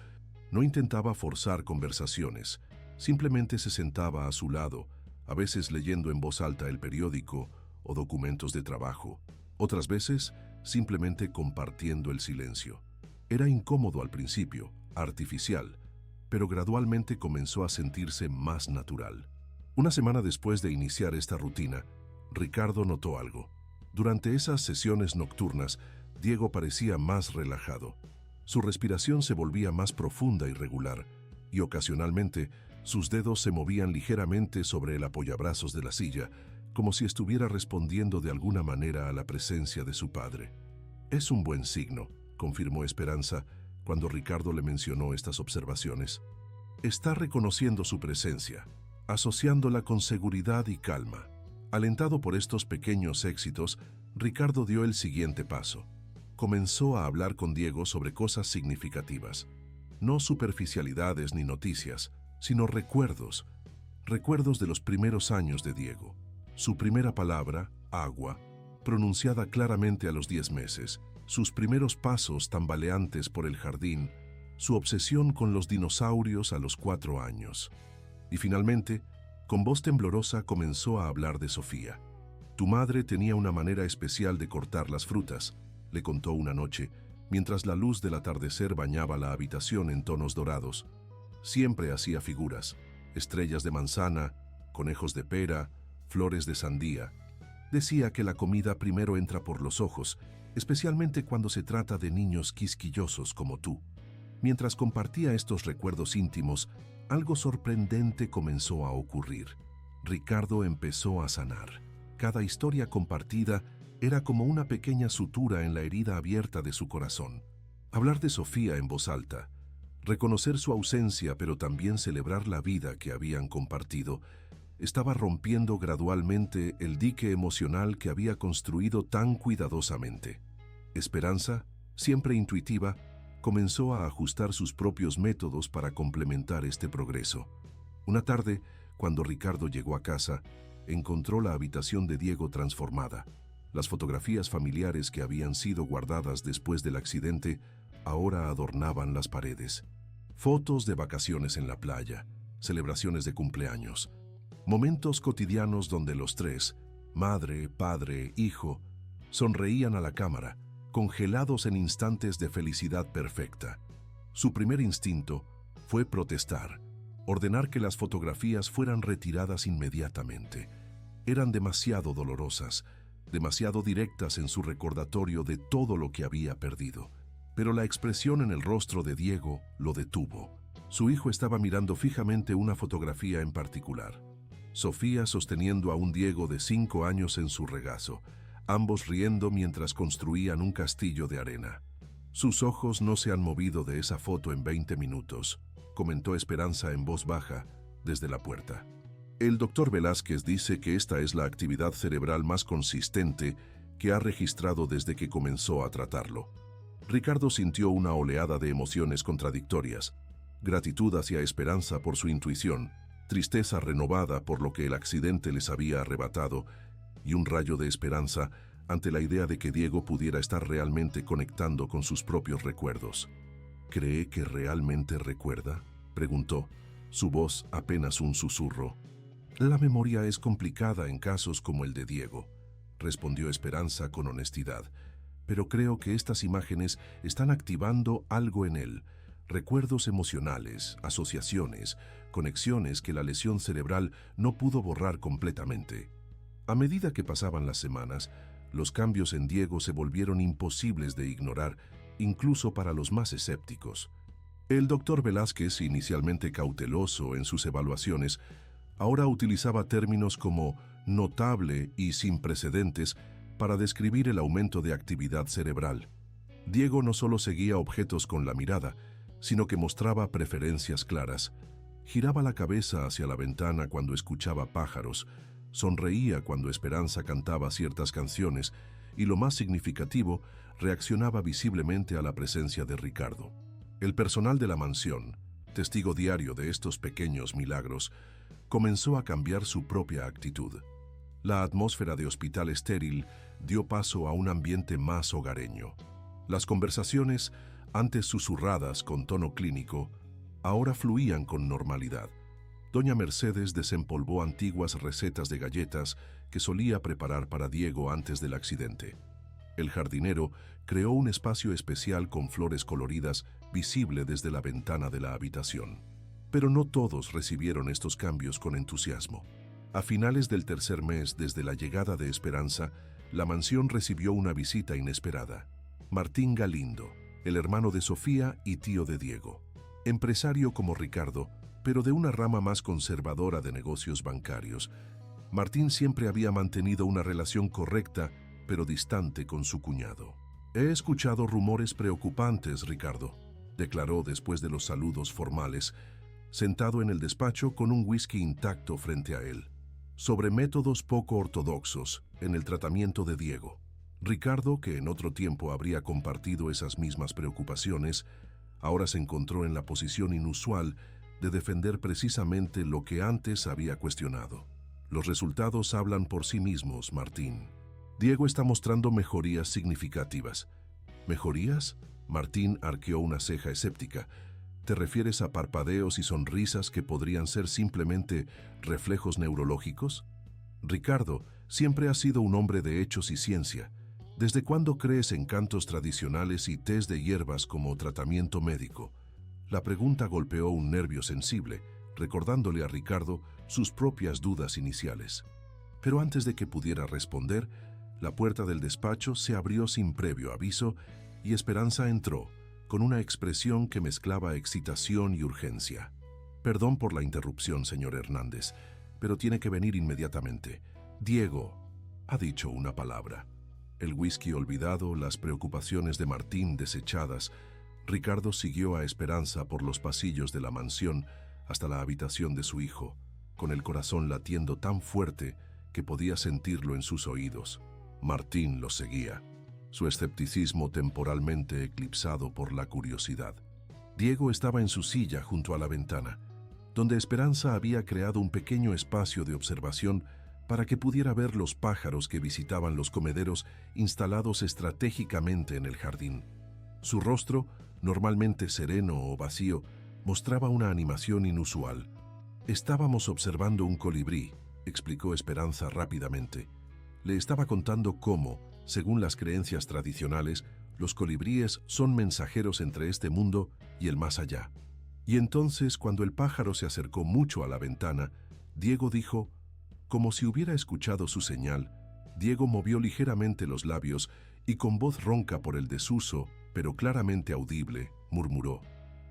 No intentaba forzar conversaciones, simplemente se sentaba a su lado, a veces leyendo en voz alta el periódico o documentos de trabajo, otras veces simplemente compartiendo el silencio. Era incómodo al principio, artificial, pero gradualmente comenzó a sentirse más natural. Una semana después de iniciar esta rutina, Ricardo notó algo. Durante esas sesiones nocturnas, Diego parecía más relajado. Su respiración se volvía más profunda y regular, y ocasionalmente sus dedos se movían ligeramente sobre el apoyabrazos de la silla, como si estuviera respondiendo de alguna manera a la presencia de su padre. «Es un buen signo», confirmó Esperanza cuando Ricardo le mencionó estas observaciones. «Está reconociendo su presencia, asociándola con seguridad y calma». Alentado por estos pequeños éxitos, Ricardo dio el siguiente paso. Comenzó a hablar con Diego sobre cosas significativas. No superficialidades ni noticias, sino recuerdos. Recuerdos de los primeros años de Diego. Su primera palabra, agua, pronunciada claramente a los 10 meses. Sus primeros pasos tambaleantes por el jardín. Su obsesión con los dinosaurios a los 4 años. Y finalmente, con voz temblorosa comenzó a hablar de Sofía. «Tu madre tenía una manera especial de cortar las frutas», le contó una noche, mientras la luz del atardecer bañaba la habitación en tonos dorados. Siempre hacía figuras, estrellas de manzana, conejos de pera, flores de sandía. Decía que la comida primero entra por los ojos, especialmente cuando se trata de niños quisquillosos como tú. Mientras compartía estos recuerdos íntimos, algo sorprendente comenzó a ocurrir. Ricardo empezó a sanar. Cada historia compartida era como una pequeña sutura en la herida abierta de su corazón. Hablar de Sofía en voz alta, reconocer su ausencia pero también celebrar la vida que habían compartido, estaba rompiendo gradualmente el dique emocional que había construido tan cuidadosamente. Esperanza, siempre intuitiva, comenzó a ajustar sus propios métodos para complementar este progreso. Una tarde, cuando Ricardo llegó a casa, encontró la habitación de Diego transformada. Las fotografías familiares que habían sido guardadas después del accidente ahora adornaban las paredes. Fotos de vacaciones en la playa, celebraciones de cumpleaños, momentos cotidianos donde los tres, madre, padre, hijo, sonreían a la cámara, congelados en instantes de felicidad perfecta. Su primer instinto fue protestar, ordenar que las fotografías fueran retiradas inmediatamente. Eran demasiado dolorosas, demasiado directas en su recordatorio de todo lo que había perdido. Pero la expresión en el rostro de Diego lo detuvo. Su hijo estaba mirando fijamente una fotografía en particular. Sofía sosteniendo a un Diego de 5 años en su regazo, ambos riendo mientras construían un castillo de arena. Sus ojos no se han movido de esa foto en 20 minutos, comentó Esperanza en voz baja desde la puerta. El doctor Velázquez dice que esta es la actividad cerebral más consistente que ha registrado desde que comenzó a tratarlo. Ricardo sintió una oleada de emociones contradictorias, gratitud hacia Esperanza por su intuición, tristeza renovada por lo que el accidente les había arrebatado y un rayo de esperanza ante la idea de que Diego pudiera estar realmente conectando con sus propios recuerdos. ¿Cree que realmente recuerda?, preguntó, su voz apenas un susurro. La memoria es complicada en casos como el de Diego, respondió Esperanza con honestidad, pero creo que estas imágenes están activando algo en él, recuerdos emocionales, asociaciones, conexiones que la lesión cerebral no pudo borrar completamente. A medida que pasaban las semanas, los cambios en Diego se volvieron imposibles de ignorar, incluso para los más escépticos. El doctor Velázquez, inicialmente cauteloso en sus evaluaciones, ahora utilizaba términos como notable y sin precedentes para describir el aumento de actividad cerebral. Diego no solo seguía objetos con la mirada, sino que mostraba preferencias claras. Giraba la cabeza hacia la ventana cuando escuchaba pájaros, sonreía cuando Esperanza cantaba ciertas canciones y, lo más significativo, reaccionaba visiblemente a la presencia de Ricardo. El personal de la mansión, testigo diario de estos pequeños milagros, comenzó a cambiar su propia actitud. La atmósfera de hospital estéril dio paso a un ambiente más hogareño. Las conversaciones, antes susurradas con tono clínico, ahora fluían con normalidad. Doña Mercedes desempolvó antiguas recetas de galletas que solía preparar para Diego antes del accidente. El jardinero creó un espacio especial con flores coloridas visible desde la ventana de la habitación. Pero no todos recibieron estos cambios con entusiasmo. A finales del tercer mes desde la llegada de Esperanza, la mansión recibió una visita inesperada. Martín Galindo, el hermano de Sofía y tío de Diego. Empresario como Ricardo, pero de una rama más conservadora de negocios bancarios, Martín siempre había mantenido una relación correcta, pero distante con su cuñado. «He escuchado rumores preocupantes, Ricardo», declaró después de los saludos formales, sentado en el despacho con un whisky intacto frente a él, sobre métodos poco ortodoxos en el tratamiento de Diego. Ricardo, que en otro tiempo habría compartido esas mismas preocupaciones, ahora se encontró en la posición inusual de defender precisamente lo que antes había cuestionado. «Los resultados hablan por sí mismos, Martín. Diego está mostrando mejorías significativas». «¿Mejorías?», Martín arqueó una ceja escéptica. ¿Te refieres a parpadeos y sonrisas que podrían ser simplemente reflejos neurológicos? Ricardo siempre ha sido un hombre de hechos y ciencia. ¿Desde cuándo crees en cantos tradicionales y tés de hierbas como tratamiento médico? La pregunta golpeó un nervio sensible, recordándole a Ricardo sus propias dudas iniciales. Pero antes de que pudiera responder, la puerta del despacho se abrió sin previo aviso y Esperanza entró, con una expresión que mezclaba excitación y urgencia. «Perdón por la interrupción, señor Hernández, pero tiene que venir inmediatamente. Diego ha dicho una palabra». El whisky olvidado, las preocupaciones de Martín desechadas, Ricardo siguió a Esperanza por los pasillos de la mansión hasta la habitación de su hijo, con el corazón latiendo tan fuerte que podía sentirlo en sus oídos. Martín lo seguía, su escepticismo temporalmente eclipsado por la curiosidad. Diego estaba en su silla junto a la ventana, donde Esperanza había creado un pequeño espacio de observación para que pudiera ver los pájaros que visitaban los comederos instalados estratégicamente en el jardín. Su rostro, normalmente sereno o vacío, mostraba una animación inusual. «Estábamos observando un colibrí», explicó Esperanza rápidamente. Le estaba contando cómo, según las creencias tradicionales, los colibríes son mensajeros entre este mundo y el más allá. Y entonces, cuando el pájaro se acercó mucho a la ventana, Diego dijo, como si hubiera escuchado su señal, Diego movió ligeramente los labios y con voz ronca por el desuso, pero claramente audible, murmuró,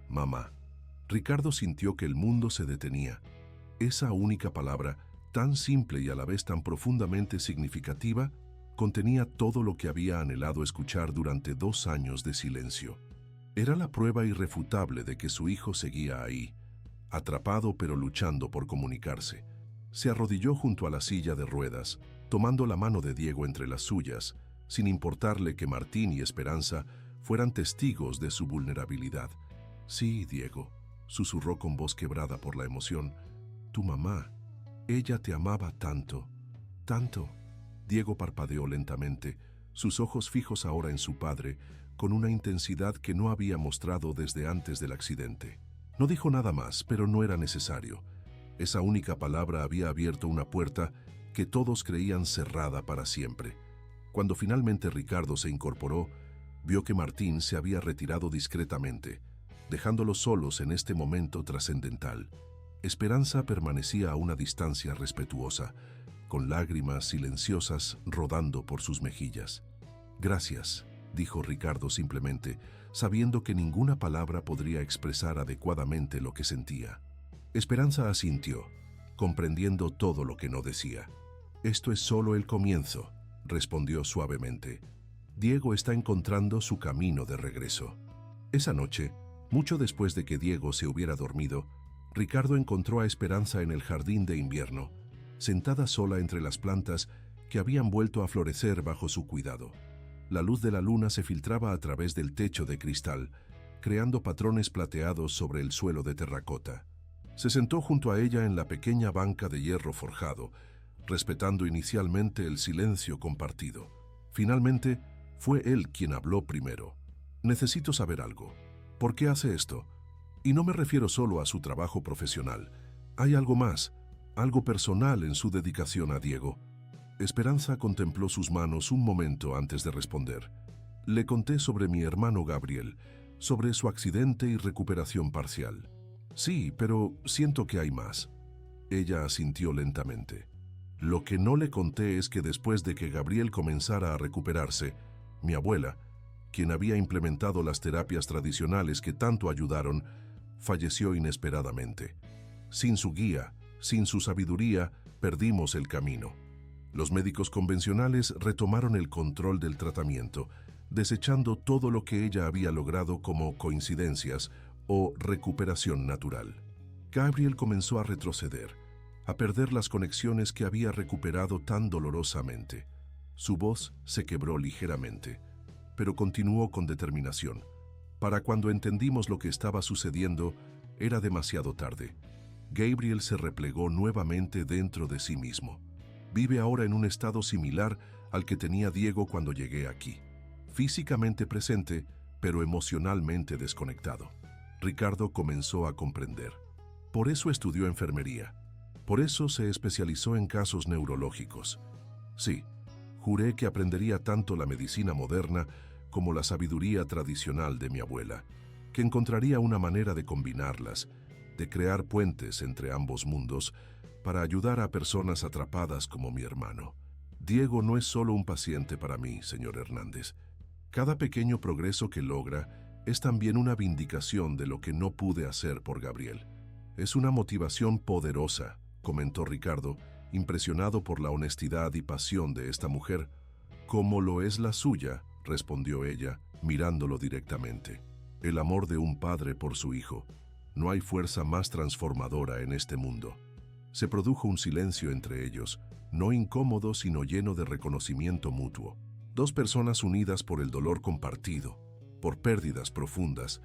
«Mamá». Ricardo sintió que el mundo se detenía. Esa única palabra, tan simple y a la vez tan profundamente significativa, contenía todo lo que había anhelado escuchar durante 2 años de silencio. Era la prueba irrefutable de que su hijo seguía ahí, atrapado pero luchando por comunicarse. Se arrodilló junto a la silla de ruedas, tomando la mano de Diego entre las suyas, sin importarle que Martín y Esperanza fueran testigos de su vulnerabilidad. «Sí, Diego», susurró con voz quebrada por la emoción, «tu mamá, ella te amaba tanto, tanto». Diego parpadeó lentamente, sus ojos fijos ahora en su padre, con una intensidad que no había mostrado desde antes del accidente. No dijo nada más, pero no era necesario. Esa única palabra había abierto una puerta que todos creían cerrada para siempre. Cuando finalmente Ricardo se incorporó, vio que Martín se había retirado discretamente, dejándolos solos en este momento trascendental. Esperanza permanecía a una distancia respetuosa, con lágrimas silenciosas rodando por sus mejillas. «Gracias», dijo Ricardo simplemente, sabiendo que ninguna palabra podría expresar adecuadamente lo que sentía. Esperanza asintió, comprendiendo todo lo que no decía. «Esto es solo el comienzo», respondió suavemente. «Diego está encontrando su camino de regreso». Esa noche, mucho después de que Diego se hubiera dormido, Ricardo encontró a Esperanza en el jardín de invierno, sentada sola entre las plantas que habían vuelto a florecer bajo su cuidado. La luz de la luna se filtraba a través del techo de cristal, creando patrones plateados sobre el suelo de terracota. Se sentó junto a ella en la pequeña banca de hierro forjado, respetando inicialmente el silencio compartido. Finalmente, fue él quien habló primero. «Necesito saber algo. ¿Por qué hace esto? Y no me refiero solo a su trabajo profesional. Hay algo más, algo personal en su dedicación a Diego». Esperanza contempló sus manos un momento antes de responder. «Le conté sobre mi hermano Gabriel, sobre su accidente y recuperación parcial». «Sí, pero siento que hay más». Ella asintió lentamente. «Lo que no le conté es que después de que Gabriel comenzara a recuperarse, mi abuela, quien había implementado las terapias tradicionales que tanto ayudaron, falleció inesperadamente. Sin su guía, sin su sabiduría, perdimos el camino. Los médicos convencionales retomaron el control del tratamiento, desechando todo lo que ella había logrado como coincidencias o recuperación natural. Gabriel comenzó a retroceder, a perder las conexiones que había recuperado tan dolorosamente. Su voz se quebró ligeramente, pero continuó con determinación. Para cuando entendimos lo que estaba sucediendo, era demasiado tarde. Gabriel se replegó nuevamente dentro de sí mismo. Vive ahora en un estado similar al que tenía Diego cuando llegué aquí. Físicamente presente, pero emocionalmente desconectado. Ricardo comenzó a comprender. Por eso estudió enfermería. Por eso se especializó en casos neurológicos. Sí, juré que aprendería tanto la medicina moderna como la sabiduría tradicional de mi abuela, que encontraría una manera de combinarlas, de crear puentes entre ambos mundos para ayudar a personas atrapadas como mi hermano. Diego no es solo un paciente para mí, señor Hernández. Cada pequeño progreso que logra es también una vindicación de lo que no pude hacer por Gabriel. Es una motivación poderosa, comentó Ricardo, impresionado por la honestidad y pasión de esta mujer. Como lo es la suya, respondió ella, mirándolo directamente. El amor de un padre por su hijo. No hay fuerza más transformadora en este mundo. Se produjo un silencio entre ellos, no incómodo sino lleno de reconocimiento mutuo. Dos personas unidas por el dolor compartido, por pérdidas profundas,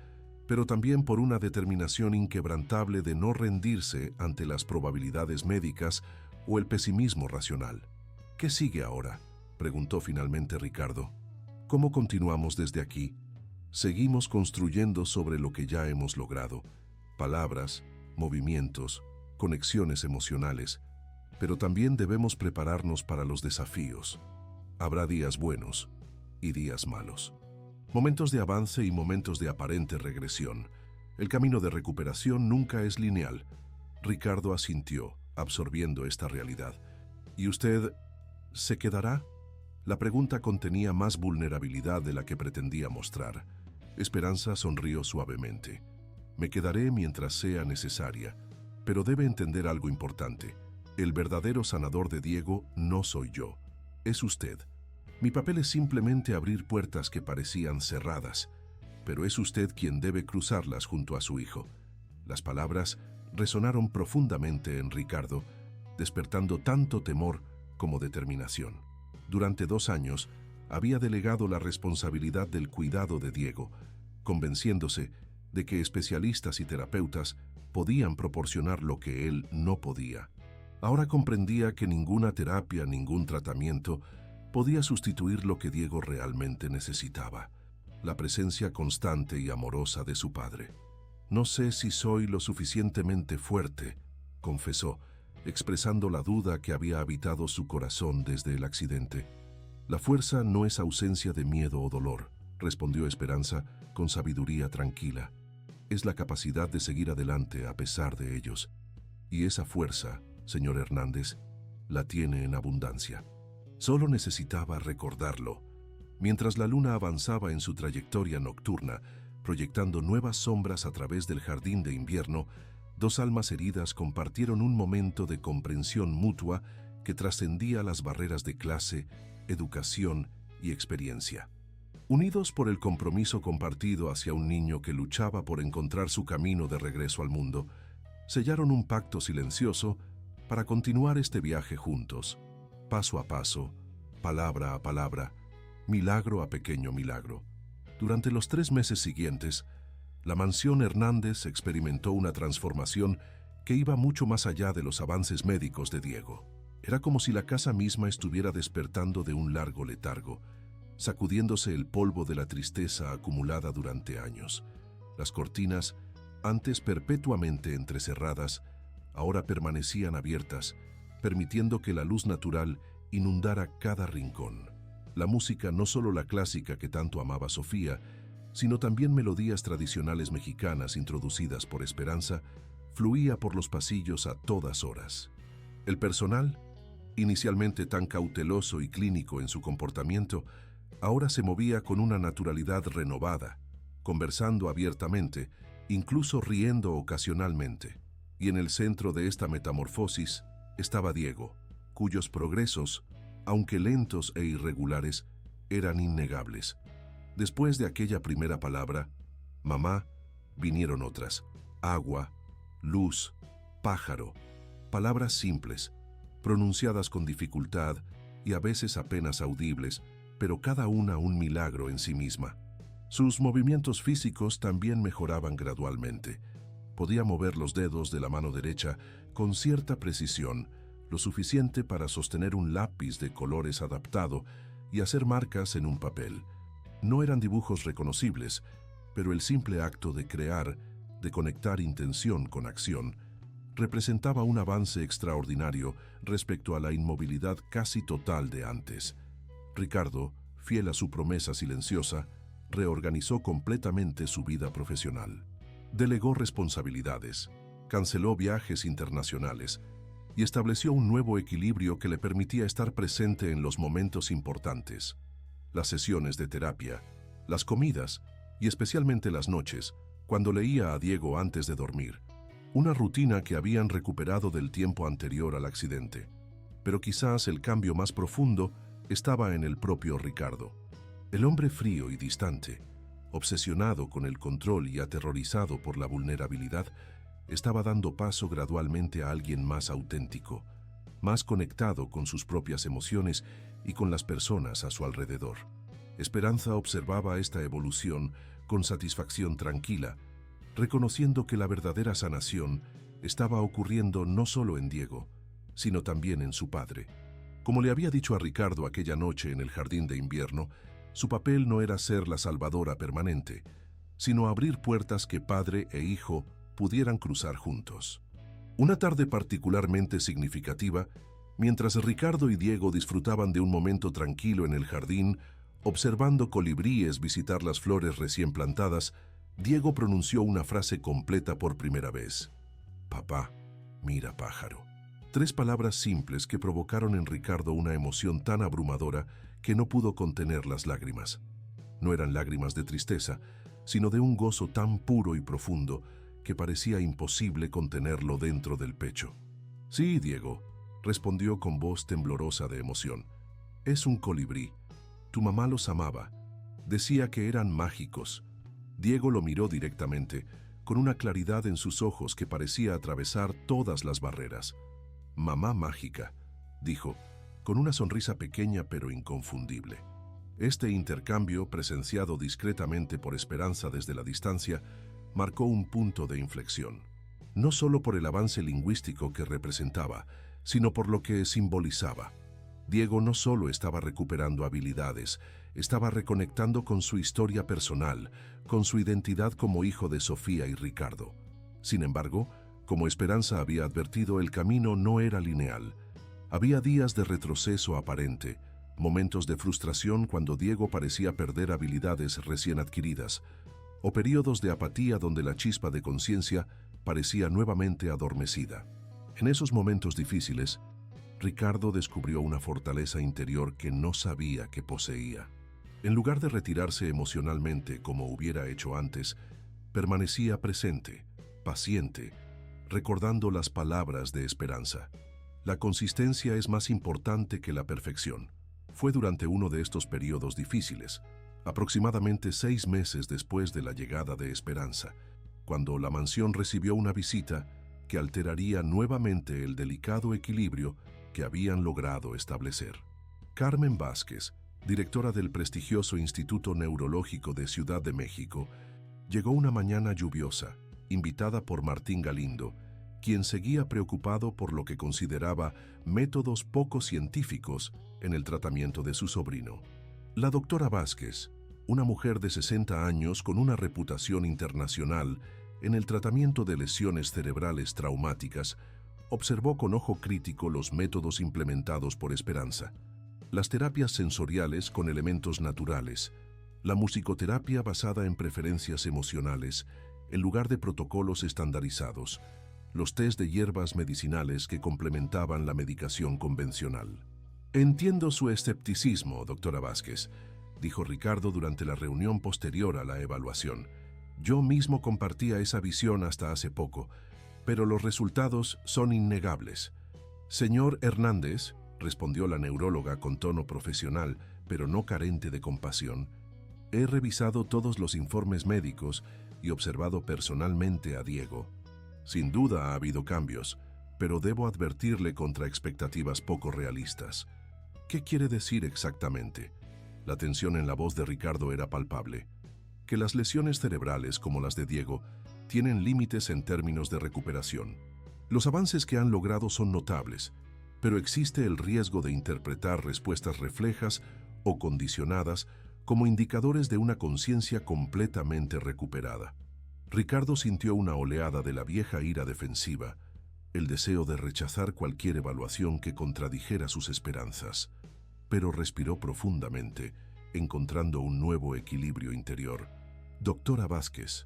pero también por una determinación inquebrantable de no rendirse ante las probabilidades médicas o el pesimismo racional. ¿Qué sigue ahora?, preguntó finalmente Ricardo. ¿Cómo continuamos desde aquí? Seguimos construyendo sobre lo que ya hemos logrado. Palabras, movimientos, conexiones emocionales, pero también debemos prepararnos para los desafíos. Habrá días buenos y días malos. Momentos de avance y momentos de aparente regresión. El camino de recuperación nunca es lineal. Ricardo asintió, absorbiendo esta realidad. ¿Y usted se quedará? La pregunta contenía más vulnerabilidad de la que pretendía mostrar. Esperanza sonrió suavemente. Me quedaré mientras sea necesaria, pero debe entender algo importante. El verdadero sanador de Diego no soy yo, es usted. Mi papel es simplemente abrir puertas que parecían cerradas, pero es usted quien debe cruzarlas junto a su hijo. Las palabras resonaron profundamente en Ricardo, despertando tanto temor como determinación. Durante 2 años, había delegado la responsabilidad del cuidado de Diego, convenciéndose de que especialistas y terapeutas podían proporcionar lo que él no podía. Ahora comprendía que ninguna terapia, ningún tratamiento podía sustituir lo que Diego realmente necesitaba, la presencia constante y amorosa de su padre. No sé si soy lo suficientemente fuerte, confesó, expresando la duda que había habitado su corazón desde el accidente. La fuerza no es ausencia de miedo o dolor, respondió Esperanza con sabiduría tranquila. Es la capacidad de seguir adelante a pesar de ellos. Y esa fuerza, señor Hernández, la tiene en abundancia. Solo necesitaba recordarlo. Mientras la luna avanzaba en su trayectoria nocturna, proyectando nuevas sombras a través del jardín de invierno, 2 almas heridas compartieron un momento de comprensión mutua que trascendía las barreras de clase, educación y experiencia. Unidos por el compromiso compartido hacia un niño que luchaba por encontrar su camino de regreso al mundo, sellaron un pacto silencioso para continuar este viaje juntos, paso a paso, palabra a palabra, milagro a pequeño milagro. Durante los 3 meses siguientes, la mansión Hernández experimentó una transformación que iba mucho más allá de los avances médicos de Diego. Era como si la casa misma estuviera despertando de un largo letargo, sacudiéndose el polvo de la tristeza acumulada durante años. Las cortinas, antes perpetuamente entrecerradas, ahora permanecían abiertas, permitiendo que la luz natural inundara cada rincón. La música, no solo la clásica que tanto amaba Sofía, sino también melodías tradicionales mexicanas introducidas por Esperanza, fluía por los pasillos a todas horas. El personal, inicialmente tan cauteloso y clínico en su comportamiento, ahora se movía con una naturalidad renovada, conversando abiertamente, incluso riendo ocasionalmente. Y en el centro de esta metamorfosis estaba Diego, cuyos progresos, aunque lentos e irregulares, eran innegables. Después de aquella primera palabra, mamá, vinieron otras: agua, luz, pájaro, palabras simples, pronunciadas con dificultad y a veces apenas audibles, pero cada una un milagro en sí misma. Sus movimientos físicos también mejoraban gradualmente. Podía mover los dedos de la mano derecha con cierta precisión, lo suficiente para sostener un lápiz de colores adaptado y hacer marcas en un papel. No eran dibujos reconocibles, pero el simple acto de crear, de conectar intención con acción, representaba un avance extraordinario respecto a la inmovilidad casi total de antes. Ricardo, fiel a su promesa silenciosa, reorganizó completamente su vida profesional. Delegó responsabilidades, canceló viajes internacionales y estableció un nuevo equilibrio que le permitía estar presente en los momentos importantes. Las sesiones de terapia, las comidas y especialmente las noches, cuando leía a Diego antes de dormir. Una rutina que habían recuperado del tiempo anterior al accidente. Pero quizás el cambio más profundo estaba en el propio Ricardo. El hombre frío y distante, obsesionado con el control y aterrorizado por la vulnerabilidad, estaba dando paso gradualmente a alguien más auténtico, más conectado con sus propias emociones y con las personas a su alrededor. Esperanza observaba esta evolución con satisfacción tranquila, reconociendo que la verdadera sanación estaba ocurriendo no solo en Diego, sino también en su padre. Como le había dicho a Ricardo aquella noche en el jardín de invierno, su papel no era ser la salvadora permanente, sino abrir puertas que padre e hijo pudieran cruzar juntos. Una tarde particularmente significativa, mientras Ricardo y Diego disfrutaban de un momento tranquilo en el jardín, observando colibríes visitar las flores recién plantadas, Diego pronunció una frase completa por primera vez. Papá, mira pájaro. 3 palabras simples que provocaron en Ricardo una emoción tan abrumadora que no pudo contener las lágrimas. No eran lágrimas de tristeza, sino de un gozo tan puro y profundo que parecía imposible contenerlo dentro del pecho. Sí, Diego, respondió con voz temblorosa de emoción. Es un colibrí. Tu mamá los amaba. Decía que eran mágicos. Diego lo miró directamente, con una claridad en sus ojos que parecía atravesar todas las barreras. Mamá mágica, dijo, con una sonrisa pequeña pero inconfundible. Este intercambio, presenciado discretamente por Esperanza desde la distancia, marcó un punto de inflexión. No solo por el avance lingüístico que representaba, sino por lo que simbolizaba. Diego no solo estaba recuperando habilidades, estaba reconectando con su historia personal, con su identidad como hijo de Sofía y Ricardo. Sin embargo, como Esperanza había advertido, el camino no era lineal. Había días de retroceso aparente, momentos de frustración cuando Diego parecía perder habilidades recién adquiridas, o períodos de apatía donde la chispa de conciencia parecía nuevamente adormecida. En esos momentos difíciles, Ricardo descubrió una fortaleza interior que no sabía que poseía. En lugar de retirarse emocionalmente como hubiera hecho antes, permanecía presente, paciente, recordando las palabras de Esperanza. La consistencia es más importante que la perfección. Fue durante uno de estos periodos difíciles, aproximadamente 6 meses después de la llegada de Esperanza, cuando la mansión recibió una visita que alteraría nuevamente el delicado equilibrio que habían logrado establecer. Carmen Vázquez, directora del prestigioso Instituto Neurológico de Ciudad de México, llegó una mañana lluviosa, invitada por Martín Galindo, quien seguía preocupado por lo que consideraba métodos poco científicos en el tratamiento de su sobrino. La doctora Vázquez, una mujer de 60 años con una reputación internacional en el tratamiento de lesiones cerebrales traumáticas, observó con ojo crítico los métodos implementados por Esperanza. Las terapias sensoriales con elementos naturales, la musicoterapia basada en preferencias emocionales, en lugar de protocolos estandarizados, los test de hierbas medicinales que complementaban la medicación convencional. Entiendo su escepticismo, doctora Vázquez, dijo Ricardo durante la reunión posterior a la evaluación. Yo mismo compartía esa visión hasta hace poco, pero los resultados son innegables. Señor Hernández, respondió la neuróloga con tono profesional, pero no carente de compasión, he revisado todos los informes médicos y observado personalmente a Diego. Sin duda ha habido cambios, pero debo advertirle contra expectativas poco realistas. ¿Qué quiere decir exactamente? La tensión en la voz de Ricardo era palpable. Que las lesiones cerebrales como las de Diego tienen límites en términos de recuperación. Los avances que han logrado son notables, pero existe el riesgo de interpretar respuestas reflejas o condicionadas como indicadores de una conciencia completamente recuperada. Ricardo sintió una oleada de la vieja ira defensiva, el deseo de rechazar cualquier evaluación que contradijera sus esperanzas, pero respiró profundamente, encontrando un nuevo equilibrio interior. Doctora Vázquez,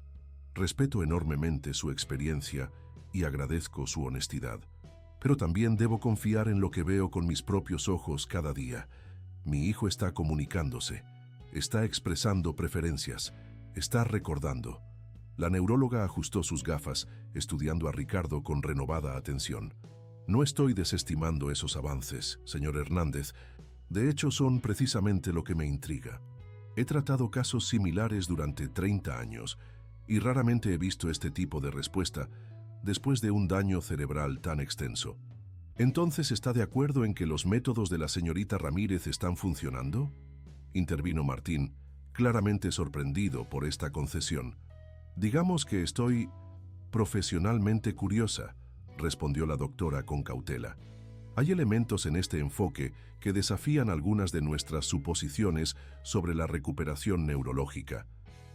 respeto enormemente su experiencia y agradezco su honestidad, pero también debo confiar en lo que veo con mis propios ojos cada día. Mi hijo está comunicándose, está expresando preferencias, está recordando. La neuróloga ajustó sus gafas, estudiando a Ricardo con renovada atención. No estoy desestimando esos avances, señor Hernández. De hecho, son precisamente lo que me intriga. He tratado casos similares durante 30 años y raramente he visto este tipo de respuesta después de un daño cerebral tan extenso. ¿Entonces está de acuerdo en que los métodos de la señorita Ramírez están funcionando?, intervino Martín, claramente sorprendido por esta concesión. Digamos que estoy profesionalmente curiosa, respondió la doctora con cautela. Hay elementos en este enfoque que desafían algunas de nuestras suposiciones sobre la recuperación neurológica.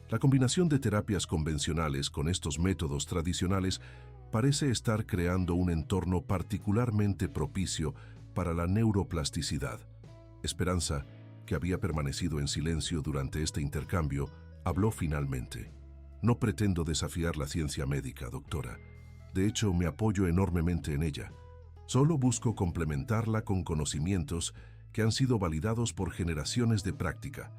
La combinación de terapias convencionales con estos métodos tradicionales parece estar creando un entorno particularmente propicio para la neuroplasticidad. Esperanza, que había permanecido en silencio durante este intercambio, habló finalmente. No pretendo desafiar la ciencia médica, doctora. De hecho, me apoyo enormemente en ella. Solo busco complementarla con conocimientos que han sido validados por generaciones de práctica,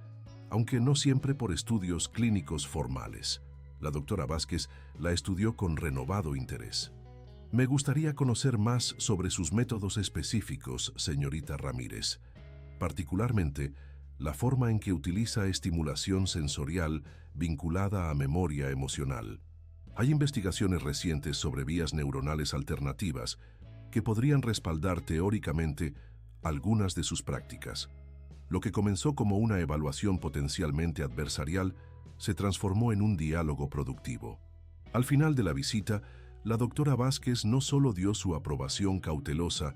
aunque no siempre por estudios clínicos formales. La doctora Vázquez la estudió con renovado interés. Me gustaría conocer más sobre sus métodos específicos, señorita Ramírez. Particularmente, la forma en que utiliza estimulación sensorial vinculada a memoria emocional. Hay investigaciones recientes sobre vías neuronales alternativas que podrían respaldar teóricamente algunas de sus prácticas. Lo que comenzó como una evaluación potencialmente adversarial se transformó en un diálogo productivo. Al final de la visita, la doctora Vázquez no solo dio su aprobación cautelosa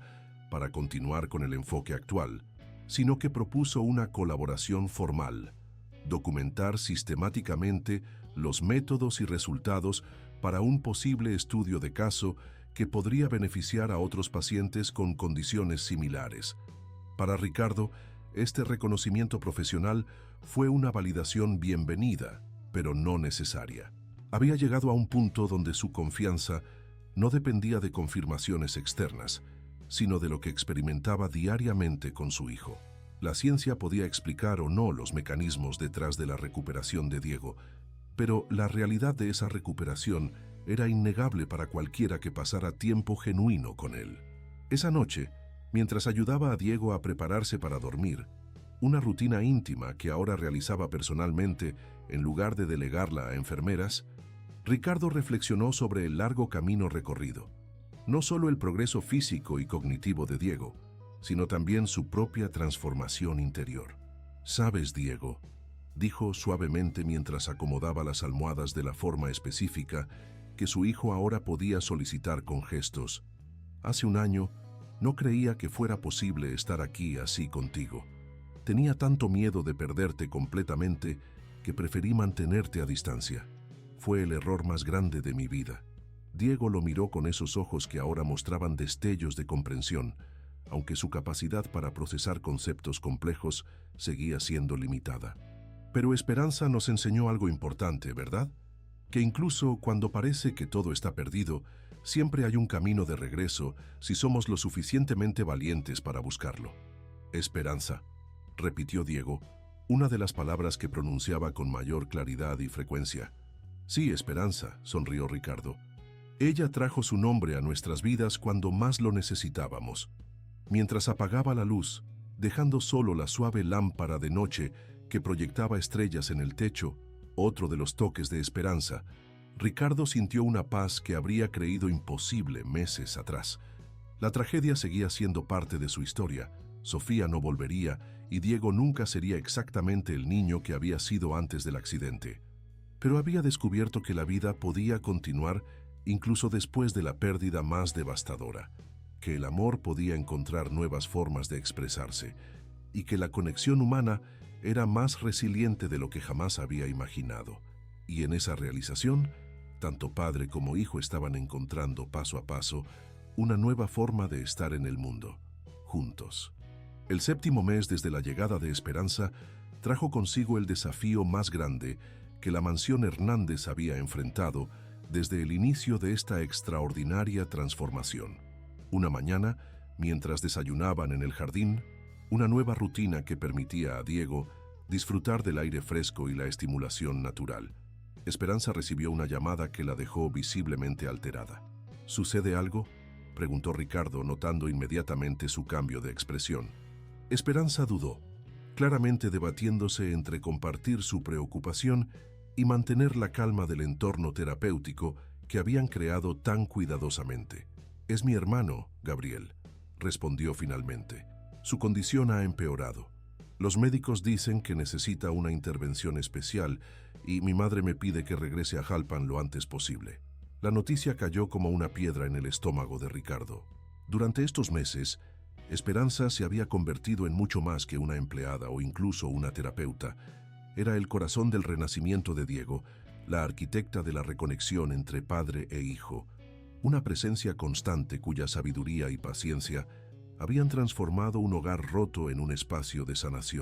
para continuar con el enfoque actual, sino que propuso una colaboración formal, documentar sistemáticamente los métodos y resultados para un posible estudio de caso que podría beneficiar a otros pacientes con condiciones similares. Para Ricardo, este reconocimiento profesional fue una validación bienvenida, pero no necesaria. Había llegado a un punto donde su confianza no dependía de confirmaciones externas, sino de lo que experimentaba diariamente con su hijo. La ciencia podía explicar o no los mecanismos detrás de la recuperación de Diego, pero la realidad de esa recuperación era innegable para cualquiera que pasara tiempo genuino con él. Esa noche, mientras ayudaba a Diego a prepararse para dormir, una rutina íntima que ahora realizaba personalmente en lugar de delegarla a enfermeras, Ricardo reflexionó sobre el largo camino recorrido. No solo el progreso físico y cognitivo de Diego, sino también su propia transformación interior. «Sabes, Diego», dijo suavemente mientras acomodaba las almohadas de la forma específica que su hijo ahora podía solicitar con gestos. «Hace un año no creía que fuera posible estar aquí así contigo. Tenía tanto miedo de perderte completamente que preferí mantenerte a distancia. Fue el error más grande de mi vida». Diego lo miró con esos ojos que ahora mostraban destellos de comprensión, aunque su capacidad para procesar conceptos complejos seguía siendo limitada. «Pero Esperanza nos enseñó algo importante, ¿verdad? Que incluso cuando parece que todo está perdido, siempre hay un camino de regreso si somos lo suficientemente valientes para buscarlo». «Esperanza», repitió Diego, una de las palabras que pronunciaba con mayor claridad y frecuencia. «Sí, Esperanza», sonrió Ricardo. «Ella trajo su nombre a nuestras vidas cuando más lo necesitábamos. Mientras apagaba la luz, dejando solo la suave lámpara de noche que proyectaba estrellas en el techo, otro de los toques de Esperanza, Ricardo sintió una paz que habría creído imposible meses atrás. La tragedia seguía siendo parte de su historia. Sofía no volvería y Diego nunca sería exactamente el niño que había sido antes del accidente. Pero había descubierto que la vida podía continuar incluso después de la pérdida más devastadora, que el amor podía encontrar nuevas formas de expresarse y que la conexión humana era más resiliente de lo que jamás había imaginado. Y en esa realización, tanto padre como hijo estaban encontrando paso a paso una nueva forma de estar en el mundo, juntos. El 7º mes desde la llegada de Esperanza trajo consigo el desafío más grande que la mansión Hernández había enfrentado desde el inicio de esta extraordinaria transformación. Una mañana, mientras desayunaban en el jardín, una nueva rutina que permitía a Diego disfrutar del aire fresco y la estimulación natural. Esperanza recibió una llamada que la dejó visiblemente alterada. «¿Sucede algo?», preguntó Ricardo, notando inmediatamente su cambio de expresión. Esperanza dudó, claramente debatiéndose entre compartir su preocupación y mantener la calma del entorno terapéutico que habían creado tan cuidadosamente. «Es mi hermano, Gabriel», respondió finalmente. «Su condición ha empeorado. Los médicos dicen que necesita una intervención especial y mi madre me pide que regrese a Jalpan lo antes posible». La noticia cayó como una piedra en el estómago de Ricardo. Durante estos meses, Esperanza se había convertido en mucho más que una empleada o incluso una terapeuta. Era el corazón del renacimiento de Diego, la arquitecta de la reconexión entre padre e hijo, una presencia constante cuya sabiduría y paciencia habían transformado un hogar roto en un espacio de sanación.